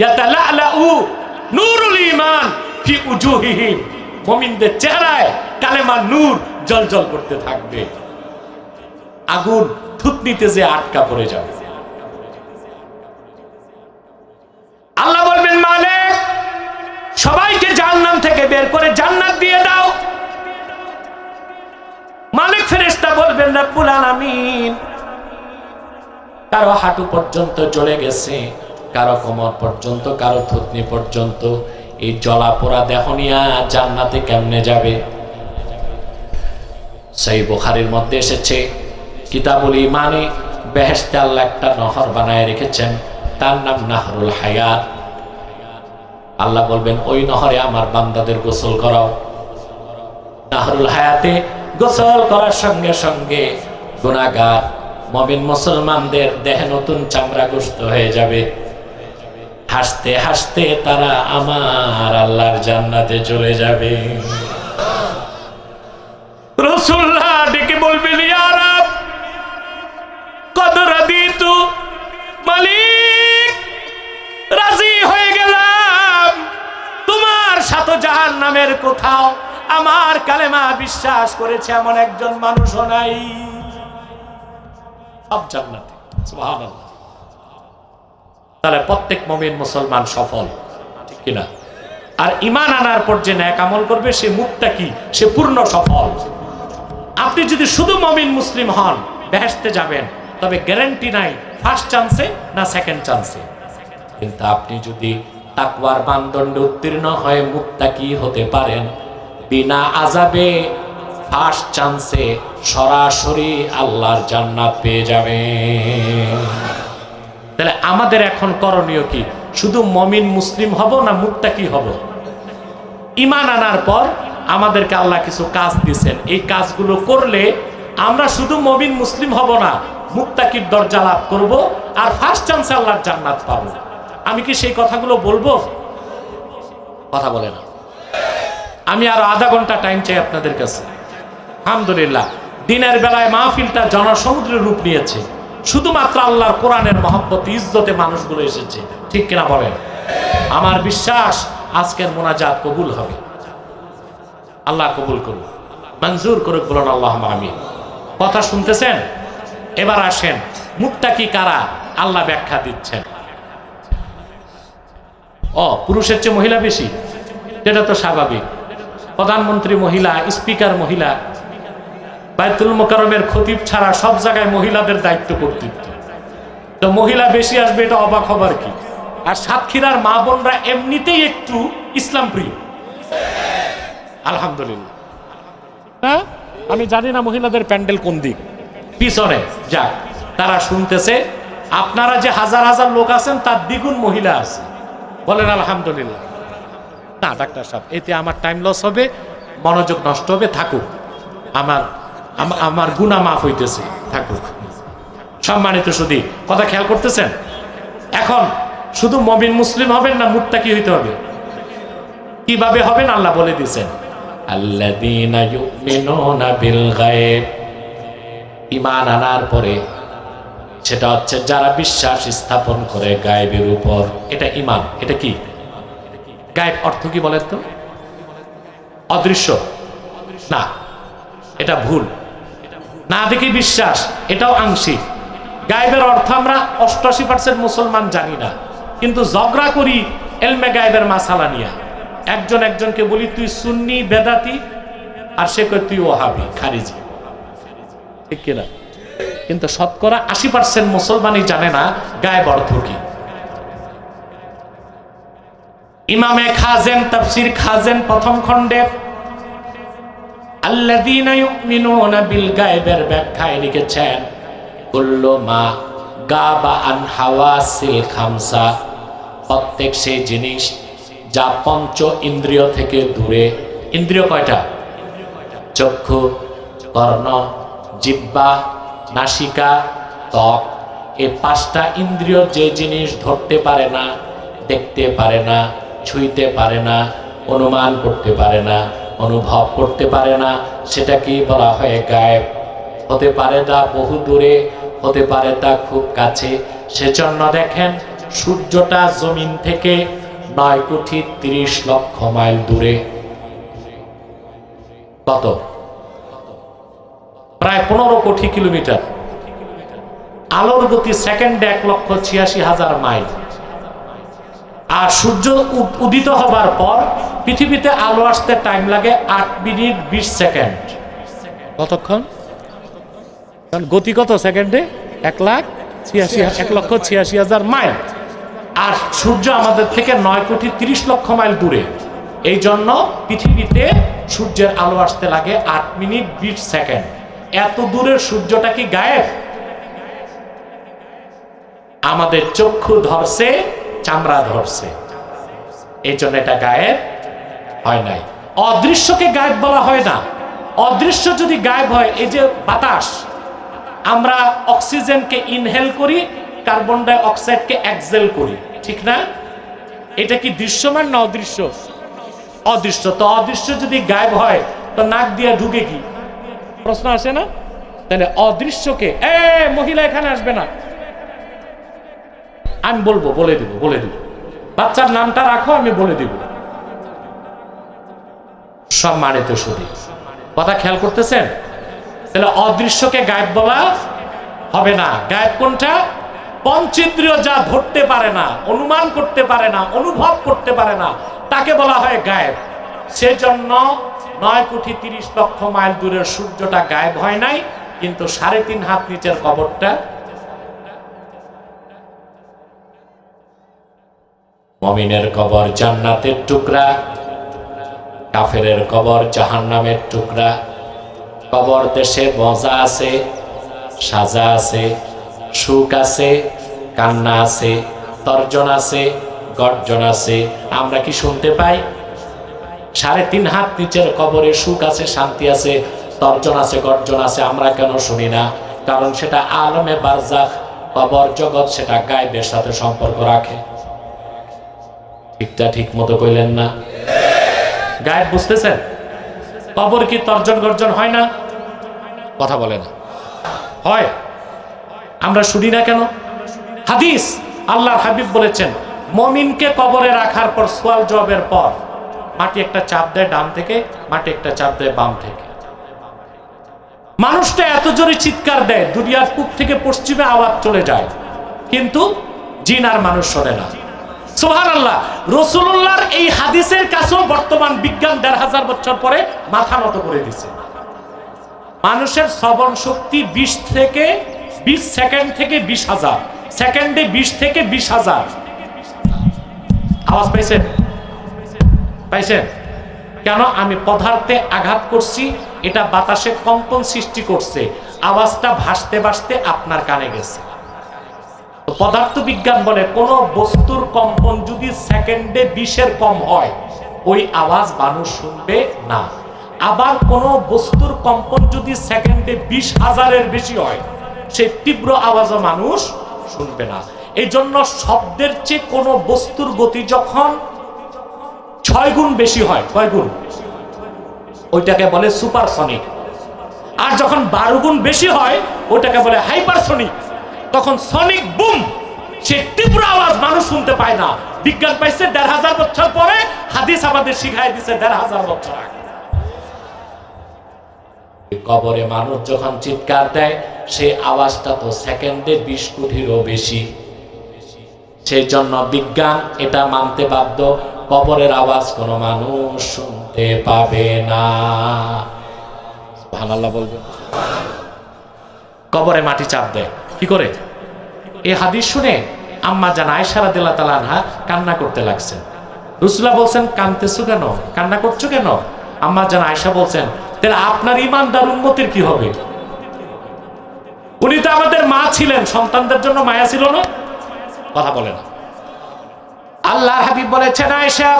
ইয়াতালাউ নূরুল ঈমান ফি উজুহিহিম, মুমিনদের চেহারায় কালেমার নূর জ্বলজ্বল করতে থাকবে, আগুন থুতনিতে যে আটকা পড়ে যাবে। আল্লাহ বলবেন, মালিক সবাইকে জাহান্নাম থেকে বের করে জান্নাত দিয়ে দাও। মালিক ফেরেশতা বলবেন, রব্বুল আলামিন কারো হাঁটু পর্যন্ত জ্বলে গেছে, কারো কোমর পর্যন্ত, কারো থুতনি পর্যন্ত, এই জ্বলা পোড়া দেহ নিয়া জান্নাতে কেমনে যাবে? সহিহ বুখারীর মধ্যে এসেছে, কিতাবুল ঈমানে বেহেশতে আল্লাহ একটা নহর বানায় রেখেছেন, তার নাম নাহরুল হায়াত। আল্লাহ বলবেন, ওই নহরে আমার বান্দাদের গোসল করাও। নাহরুল হায়াতে গোসল করার সঙ্গে সঙ্গে গুনাহগার মুমিন মুসলমানদের দেহে নতুন চামড়া গোশত হয়ে যাবে, হাসতে হাসতে তারা আমার আল্লাহর জান্নাতে চলে যাবে। রাসূলুল্লাহ ডেকে বলবেন, ইয়া রাব কদ রাদিতু, মালিক রাজি হয়ে গেলাম, তোমার সাথে জাহান্নামের কোথাও আমার কালেমা বিশ্বাস করেছে এমন একজন মানুষও নাই, সব জান্নাতে। সুবহানাল্লাহ। তাহলে প্রত্যেক মুমিন মুসলমান সফল, ঠিক কিনা? আর ঈমান আনার পর যে নেক আমল করবে সে মুত্তাকি, সে পূর্ণ সফল। আপনি যদি শুধু মুমিন মুসলিম হন বেহেশতে যাবেন, তবে গ্যারান্টি নাই ফার্স্ট চান্সে না সেকেন্ড চান্সে। কিন্তু আপনি যদি তাকওয়ার মানদণ্ডে উত্তীর্ণ হয়ে মুত্তাকি হতে পারেন, বিনা আযাবে ফার্স্ট চান্সে সরাসরি আল্লাহর জান্নাত পেয়ে যাবেন। তাহলে আমাদের এখন করণীয় কি? শুধু মুমিন মুসলিম হব না মুত্তাকি হব? ঈমান আনার পর আমাদেরকে আল্লাহ কিছু কাজ দিয়েছেন, এই কাজগুলো করলে আমরা শুধু মুমিন মুসলিম হব না, মুত্তাকির দরজা লাভ করব, আর ফার্স্ট চান্সে আল্লাহর জান্নাত পাবো। আমি কি সেই কথাগুলো বলবো? কথা বলে না। আমি আরো আধা ঘন্টা টাইম চাই আপনাদের কাছে। আলহামদুলিল্লাহ, দিনের বেলায় মাহফিলটা জনসমুদ্রের রূপ নিয়েছে, শুধুমাত্র আল্লাহর কোরআনের মহব্বত ইজ্জতে মানুষগুলো এসেছে, ঠিক কিনা বলেন? আমার বিশ্বাস আজকের মোনাজাত কবুল হবে, আল্লাহ কবুল করুন, মঞ্জুর করুক, বলুন আল্লাহুম্মা আমিন। কথা শুনতেছেন? এবার আসেন মুত্তাকি কারা, আল্লাহ ব্যাখ্যা দিচ্ছেন। পুরুষের চেয়ে মহিলা বেশি, এটা তো স্বাভাবিক। প্রধানমন্ত্রী মহিলা, স্পিকার মহিলা, বাইতুল মোকাররমের খতিব ছাড়া সব জায়গায় মহিলাদের দায়িত্ব কর্তৃত্ব, তো মহিলা বেশি আসবে এটা অবাক হবার কি? আর সাতক্ষীরার মা বোনরা এমনিতেই একটু ইসলাম প্রিয়, আলহামদুলিল্লাহ। হ্যাঁ, আমি জানি না মহিলাদের প্যান্ডেল কোন দিক, পিছনে যাক, তারা শুনতেছে। আপনারা যে হাজার হাজার লোক আছেন তার দ্বিগুণ মহিলা আছে, বলেন আলহামদুলিল্লাহ। না ডাক্তার সাহেব, এতে আমার টাইম লস হবে, মনোযোগ নষ্ট হবে, থাকুক, আমার গুনাহ মাফ হইতেছে, থাকুক। সম্মানিত সুধী, কথা খেয়াল করতেছেন? এখন শুধু মুমিন মুসলিম হবেন না, মুত্তাকি হইতে হবে। কিভাবে হবেন আল্লাহ বলে দিয়েছেন, আল্লাযীনা ইউমিনুনা বিল গায়ব। ঈমান আনার পরে সেটা হচ্ছে যারা বিশ্বাস স্থাপন করে গায়েবের উপর, এটা ঈমান। এটা কি গায়েব? অর্থ কি বলেন তো? অদৃশ্য না, এটা ভুল। না দেখি বিশ্বাস, এটাও আংশিক। গায়েবের অর্থ আমরা 88% মুসলমান জানি না, কিন্তু ঝগড়া করি এলমে গায়েবের মাসালা নিয়ে। একজন একজনকে বলি তুই সুন্নি বেদাতি, আর সে কয় তুই ওহাবি খারিজি, ঠিক কিনা? কিন্তু শতকরা 80% মুসলমানই জানে না গায়েব অর্থ কি। ইমামে খাজেন তাফসীর খাজেন প্রথম খণ্ডে আল্লাযীনা ইউমিনুনা বিল গায়বের ব্যাখ্যায় লিখেছেন, কুল্লু মা গাবা আন হাওয়াসিল খামসা, প্রত্যেক সেই জিনিস যা পঞ্চ ইন্দ্রিয় থেকে দূরে। ইন্দ্রিয় কয়টা? চক্ষু, কর্ণ, জিহ্বা, নাসিকা, ত্বক। এই 5টা ইন্দ্রিয় যে জিনিস ধরতে পারে না, দেখতে পারে না, ছুঁইতে পারে না, অনুমান করতে পারে না, অনুভব করতে পারে না, সেটাকেই বলা হয় গায়েব। হতে পারে তা বহু দূরে, হতে পারে তা খুব কাছে। সেজন্য দেখেন সূর্যটা জমিন থেকে 9,30,00,000 মাইল দূরে। কত? প্রায় 15 কোটি কিলোমিটার। আলোর গতি সেকেন্ডে 1,86,000 মাইল। আর সূর্য উদিত হবার পর পৃথিবীতে আলো আসতে টাইম লাগে 8 মিনিট 20 সেকেন্ড। কতক্ষণ? গতি কত সেকেন্ডে? 1,86,000 মাইল। আর সূর্য আমাদের থেকে 9,30,00,000 মাইল দূরে। এই জন্য পৃথিবীতে সূর্যের আলো আসতে লাগে 8 মিনিট 20 সেকেন্ড। এত দূরের সূর্যটা কি গায়েব? আমাদের চক্ষু ধরছে, চামড়া ধরছে, এই জন্য এটা গায়েব হয় নাই। অদৃশ্যকে গায়েব বলা হয় না। অদৃশ্য যদি গায়েব হয়, এই যে বাতাস, আমরা অক্সিজেনকে ইনহেল করি, কার্বন ডাই অক্সাইডকে এক্সহেল করি, ঠিক না? এটা কি দৃশ্যমান না অদৃশ্য? অদৃশ্য। তো অদৃশ্য যদি গায়েব হয় তো নাক দিয়ে ঢুকে কি? প্রশ্ন আসে না? তাহলে অদৃশ্যকে, মহিলা এখানে আসবে না, আমি বলবো, বলে দিব। বাচ্চার নামটা রাখো, আমি বলে দিব। সম্মানিত সুধী, কথা খেয়াল করতেছেন? তাহলে অদৃশ্যকে গায়েব বলা হবে না। গায়েব কোনটা? পঞ্চেন্দ্রিয় যা ধরতে পারে না, অনুমান করতে পারে না, অনুভব করতে পারে না, তাকে বলা হয় গায়েব। সেজন্য 9,30,00,000 মাইল দূরের সূর্যটা গায়েব হয় নাই, কিন্তু 3.5 হাত নিচের কবরটা। মুমিনের কবর জান্নাতের টুকরা, কাফেরের কবর জাহান্নামের টুকরা। কবর দেশে মজা আছে, সাজা আছে, সুখ আছে, কান্না আছে, তর্জন আছে, গর্জন আছে। আমরা কি শুনতে পাই? 3.5 হাত নিচের কবরে সুখ আছে, শান্তি আছে, তর্জন আছে, গর্জন আছে, আমরা কেন শুনি না? কারণ সেটা আলমে বারজাখ, কবর জগৎ, সেটা গায়বের সাথে সম্পর্ক রাখে। ঠিকটা ঠিক মতো কইলেন না? গায়েব বুঝতেছেন? কবর কি তর্জন গর্জন হয় না? কথা বলে না, হয়। আমরা শুনি না কেন? হাদিস, আল্লাহর হাবিব বলেছেন, মুমিনকে কবরে রাখার পর, সওয়াল জবাবের পর, মাটি একটা চাপ দেয় ডান থেকে, মাটি একটা চাপ দেয় বাম থেকে। মানুষটা এত জোরে চিৎকার দেয়, দুনিয়ার পূব থেকে পশ্চিমে আওয়াজ চলে যায়, কিন্তু জিন আর মানুষ শোনে না। সুবহানাল্লাহ। রাসূলুল্লাহর এই হাদিসের কাছেও বর্তমান বিজ্ঞান ১৫০০ বছর পরে মাথা নত করে দিছে। মানুষের শ্রবণ শক্তি 20 সেকেন্ড থেকে 20,000 সেকেন্ডে, 20 থেকে 20,000। আওয়াজ পাইছেন? পাইছেন? কেন? আমি পদার্থে আঘাত করছি, এটা বাতাসে কম্পন সৃষ্টি করছে, আওয়াজটা ভাসতে ভাসতে আপনার কানে গেছে। পদার্থ বিজ্ঞান বলে কোন বস্তুর কম্পন যদি সেকেন্ডে 20-এর কম হয়, ওই আওয়াজ মানুষ শুনবে না। আবার কোন বস্তুর কম্পন যদি সেকেন্ডে 20,000-এর বেশি হয়, সেই তীব্র আওয়াজও মানুষ শুনবে না। এই জন্য শব্দের চেয়ে কোন বস্তুর গতি যখন 6 গুণ বেশি হয়, কয় গুণ? ওইটাকে বলে সুপারসনিক। আর যখন 12 গুণ বেশি হয়, ওইটাকে বলে হাইপারসনিক। তখন সনিক বুম, সে তীব্র আওয়াজ মানুষ শুনতে পায় না। বিজ্ঞান পাইছে ১৫০০ বছর পরে, হাদিস আমাদের শিখাই দিছে ১৫০০ বছর আগে। কবরে মানুষ যখন চিৎকার দেয়, সেই আওয়াজটা তো সেকেন্ডে 20 কোটিরও বেশি। সেই জন্য বিজ্ঞান এটা মানতে বাধ্য, কবরের আওয়াজ কোনো মানুষ শুনতে পাবে না। সুবহানাল্লাহ বলবেন। কবরে মাটি চাপ দেয় কি করে? এই হাদিস শুনে আম্মা জান আয়েশা রাদিয়াল্লাহু তাআলা আনহা কান্না করতে লাগছেন। রাসূলুল্লাহ বলছেন, কাঁদতেছো কেন, কান্না করছো কেন? আম্মা জান আয়েশা বলছেন, তাহলে আপনার ঈমানদার উম্মতের কি হবে? উনি তো আমাদের মা ছিলেন, সন্তানদের জন্য মায়া ছিল না? কথা বলে না। আল্লাহর হাবিব বলেছেন, আয়েশা,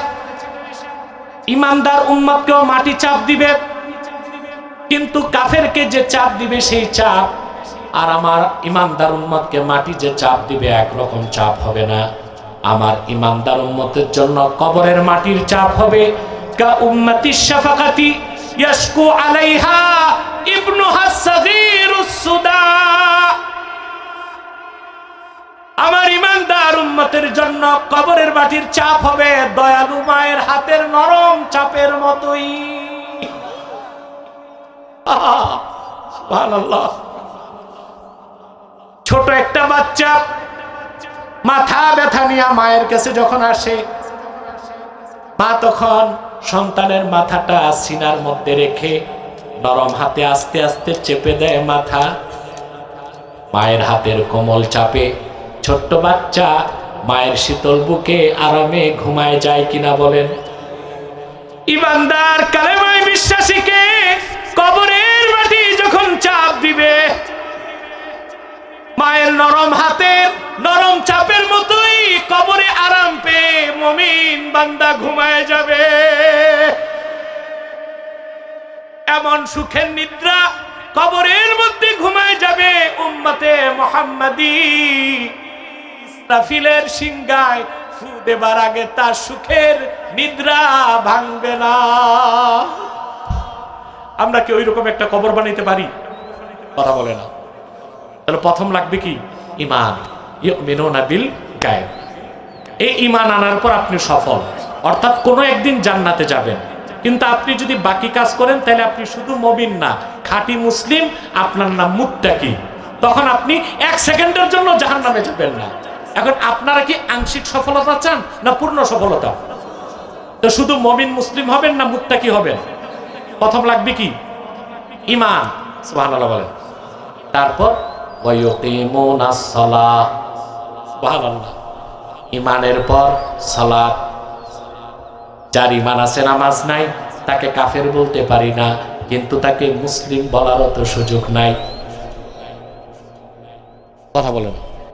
ঈমানদার উম্মতকেও মাটি চাপ দিবে, কিন্তু কাফেরকে যে চাপ দিবে সেই চাপ আর আমার ঈমানদার উম্মতকে মাটি যে চাপ দিবে একরকম চাপ হবে না। আমার ঈমানদার উম্মতের জন্য কবরের মাটির চাপ হবে কা উম্মতিশ শাফাকাতি ইয়াশকু আলাইহা ইবনুহা সাগীরুস সুদা। আমার ঈমানদার উম্মতের জন্য কবরের মাটির চাপ হবে দয়ালু মায়ের হাতের নরম চাপের মতোই। সুবহানাল্লাহ। ছোট একটা বাচ্চা মাথা ব্যথা নিয়ে মায়ের কাছে যখন আসে, মা তখন সন্তানের মাথাটা সিনার মধ্যে রেখে নরম হাতে আস্তে আস্তে চেপে দেয় মাথা। মায়ের হাতের কোমল চাপে ছোট্ট বাচ্চা মায়ের শীতল বুকে আরামে ঘুমায় যায় কিনা বলেন? ঈমানদার কালেমায় বিশ্বাসীকে কবরের মাটি যখন চাপ দিবে, মায়ের নরম হাতের নরম চাপের মতোই কবরে আরাম পেয়ে মুমিন বান্দা ঘুমায় যাবে। এমন সুখের নিদ্রা কবরের মধ্যে ঘুমায় যাবে উম্মতে মুহাম্মাদি। ইসরাফিলের সিংহায় ফু দেবার আগে তার সুখের নিদ্রা ভাঙবে না। আমরা কি ওই রকম একটা কবর বানাইতে পারি? কথা বলে না। তাহলে প্রথম লাগবে কি? ঈমান। ইউমিনুনা বিল গায়ব। এই ঈমান আনার পর আপনি সফল, অর্থাৎ কোনো একদিন জান্নাতে যাবেন। কিন্তু আপনি যদি বাকি কাজ করেন, তাহলে আপনি শুধু মুমিন না, খাঁটি মুসলিম, আপনার নাম মুত্তাকি। তখন আপনি 1 সেকেন্ডের জন্য জাহান্নামে যাবেন না। এখন আপনারা কি আংশিক সফলতা চান না পূর্ণ সফলতা? তো শুধু মুমিন মুসলিম হবেন না মুত্তাকি হবেন? প্রথম লাগবে কি? ঈমান। সুবহানাল্লাহ বলেন। তারপর ওয়ায়ুকিমুনাস সালাহ। সুবহানাল্লাহ। ঈমানের পর সালাত। যার ঈমান আছে নামাজ নাই, তাকে কাফের বলতে পারি না, কিন্তু তাকে মুসলিম বলারও তো সুযোগ নাই। কথা বলেন।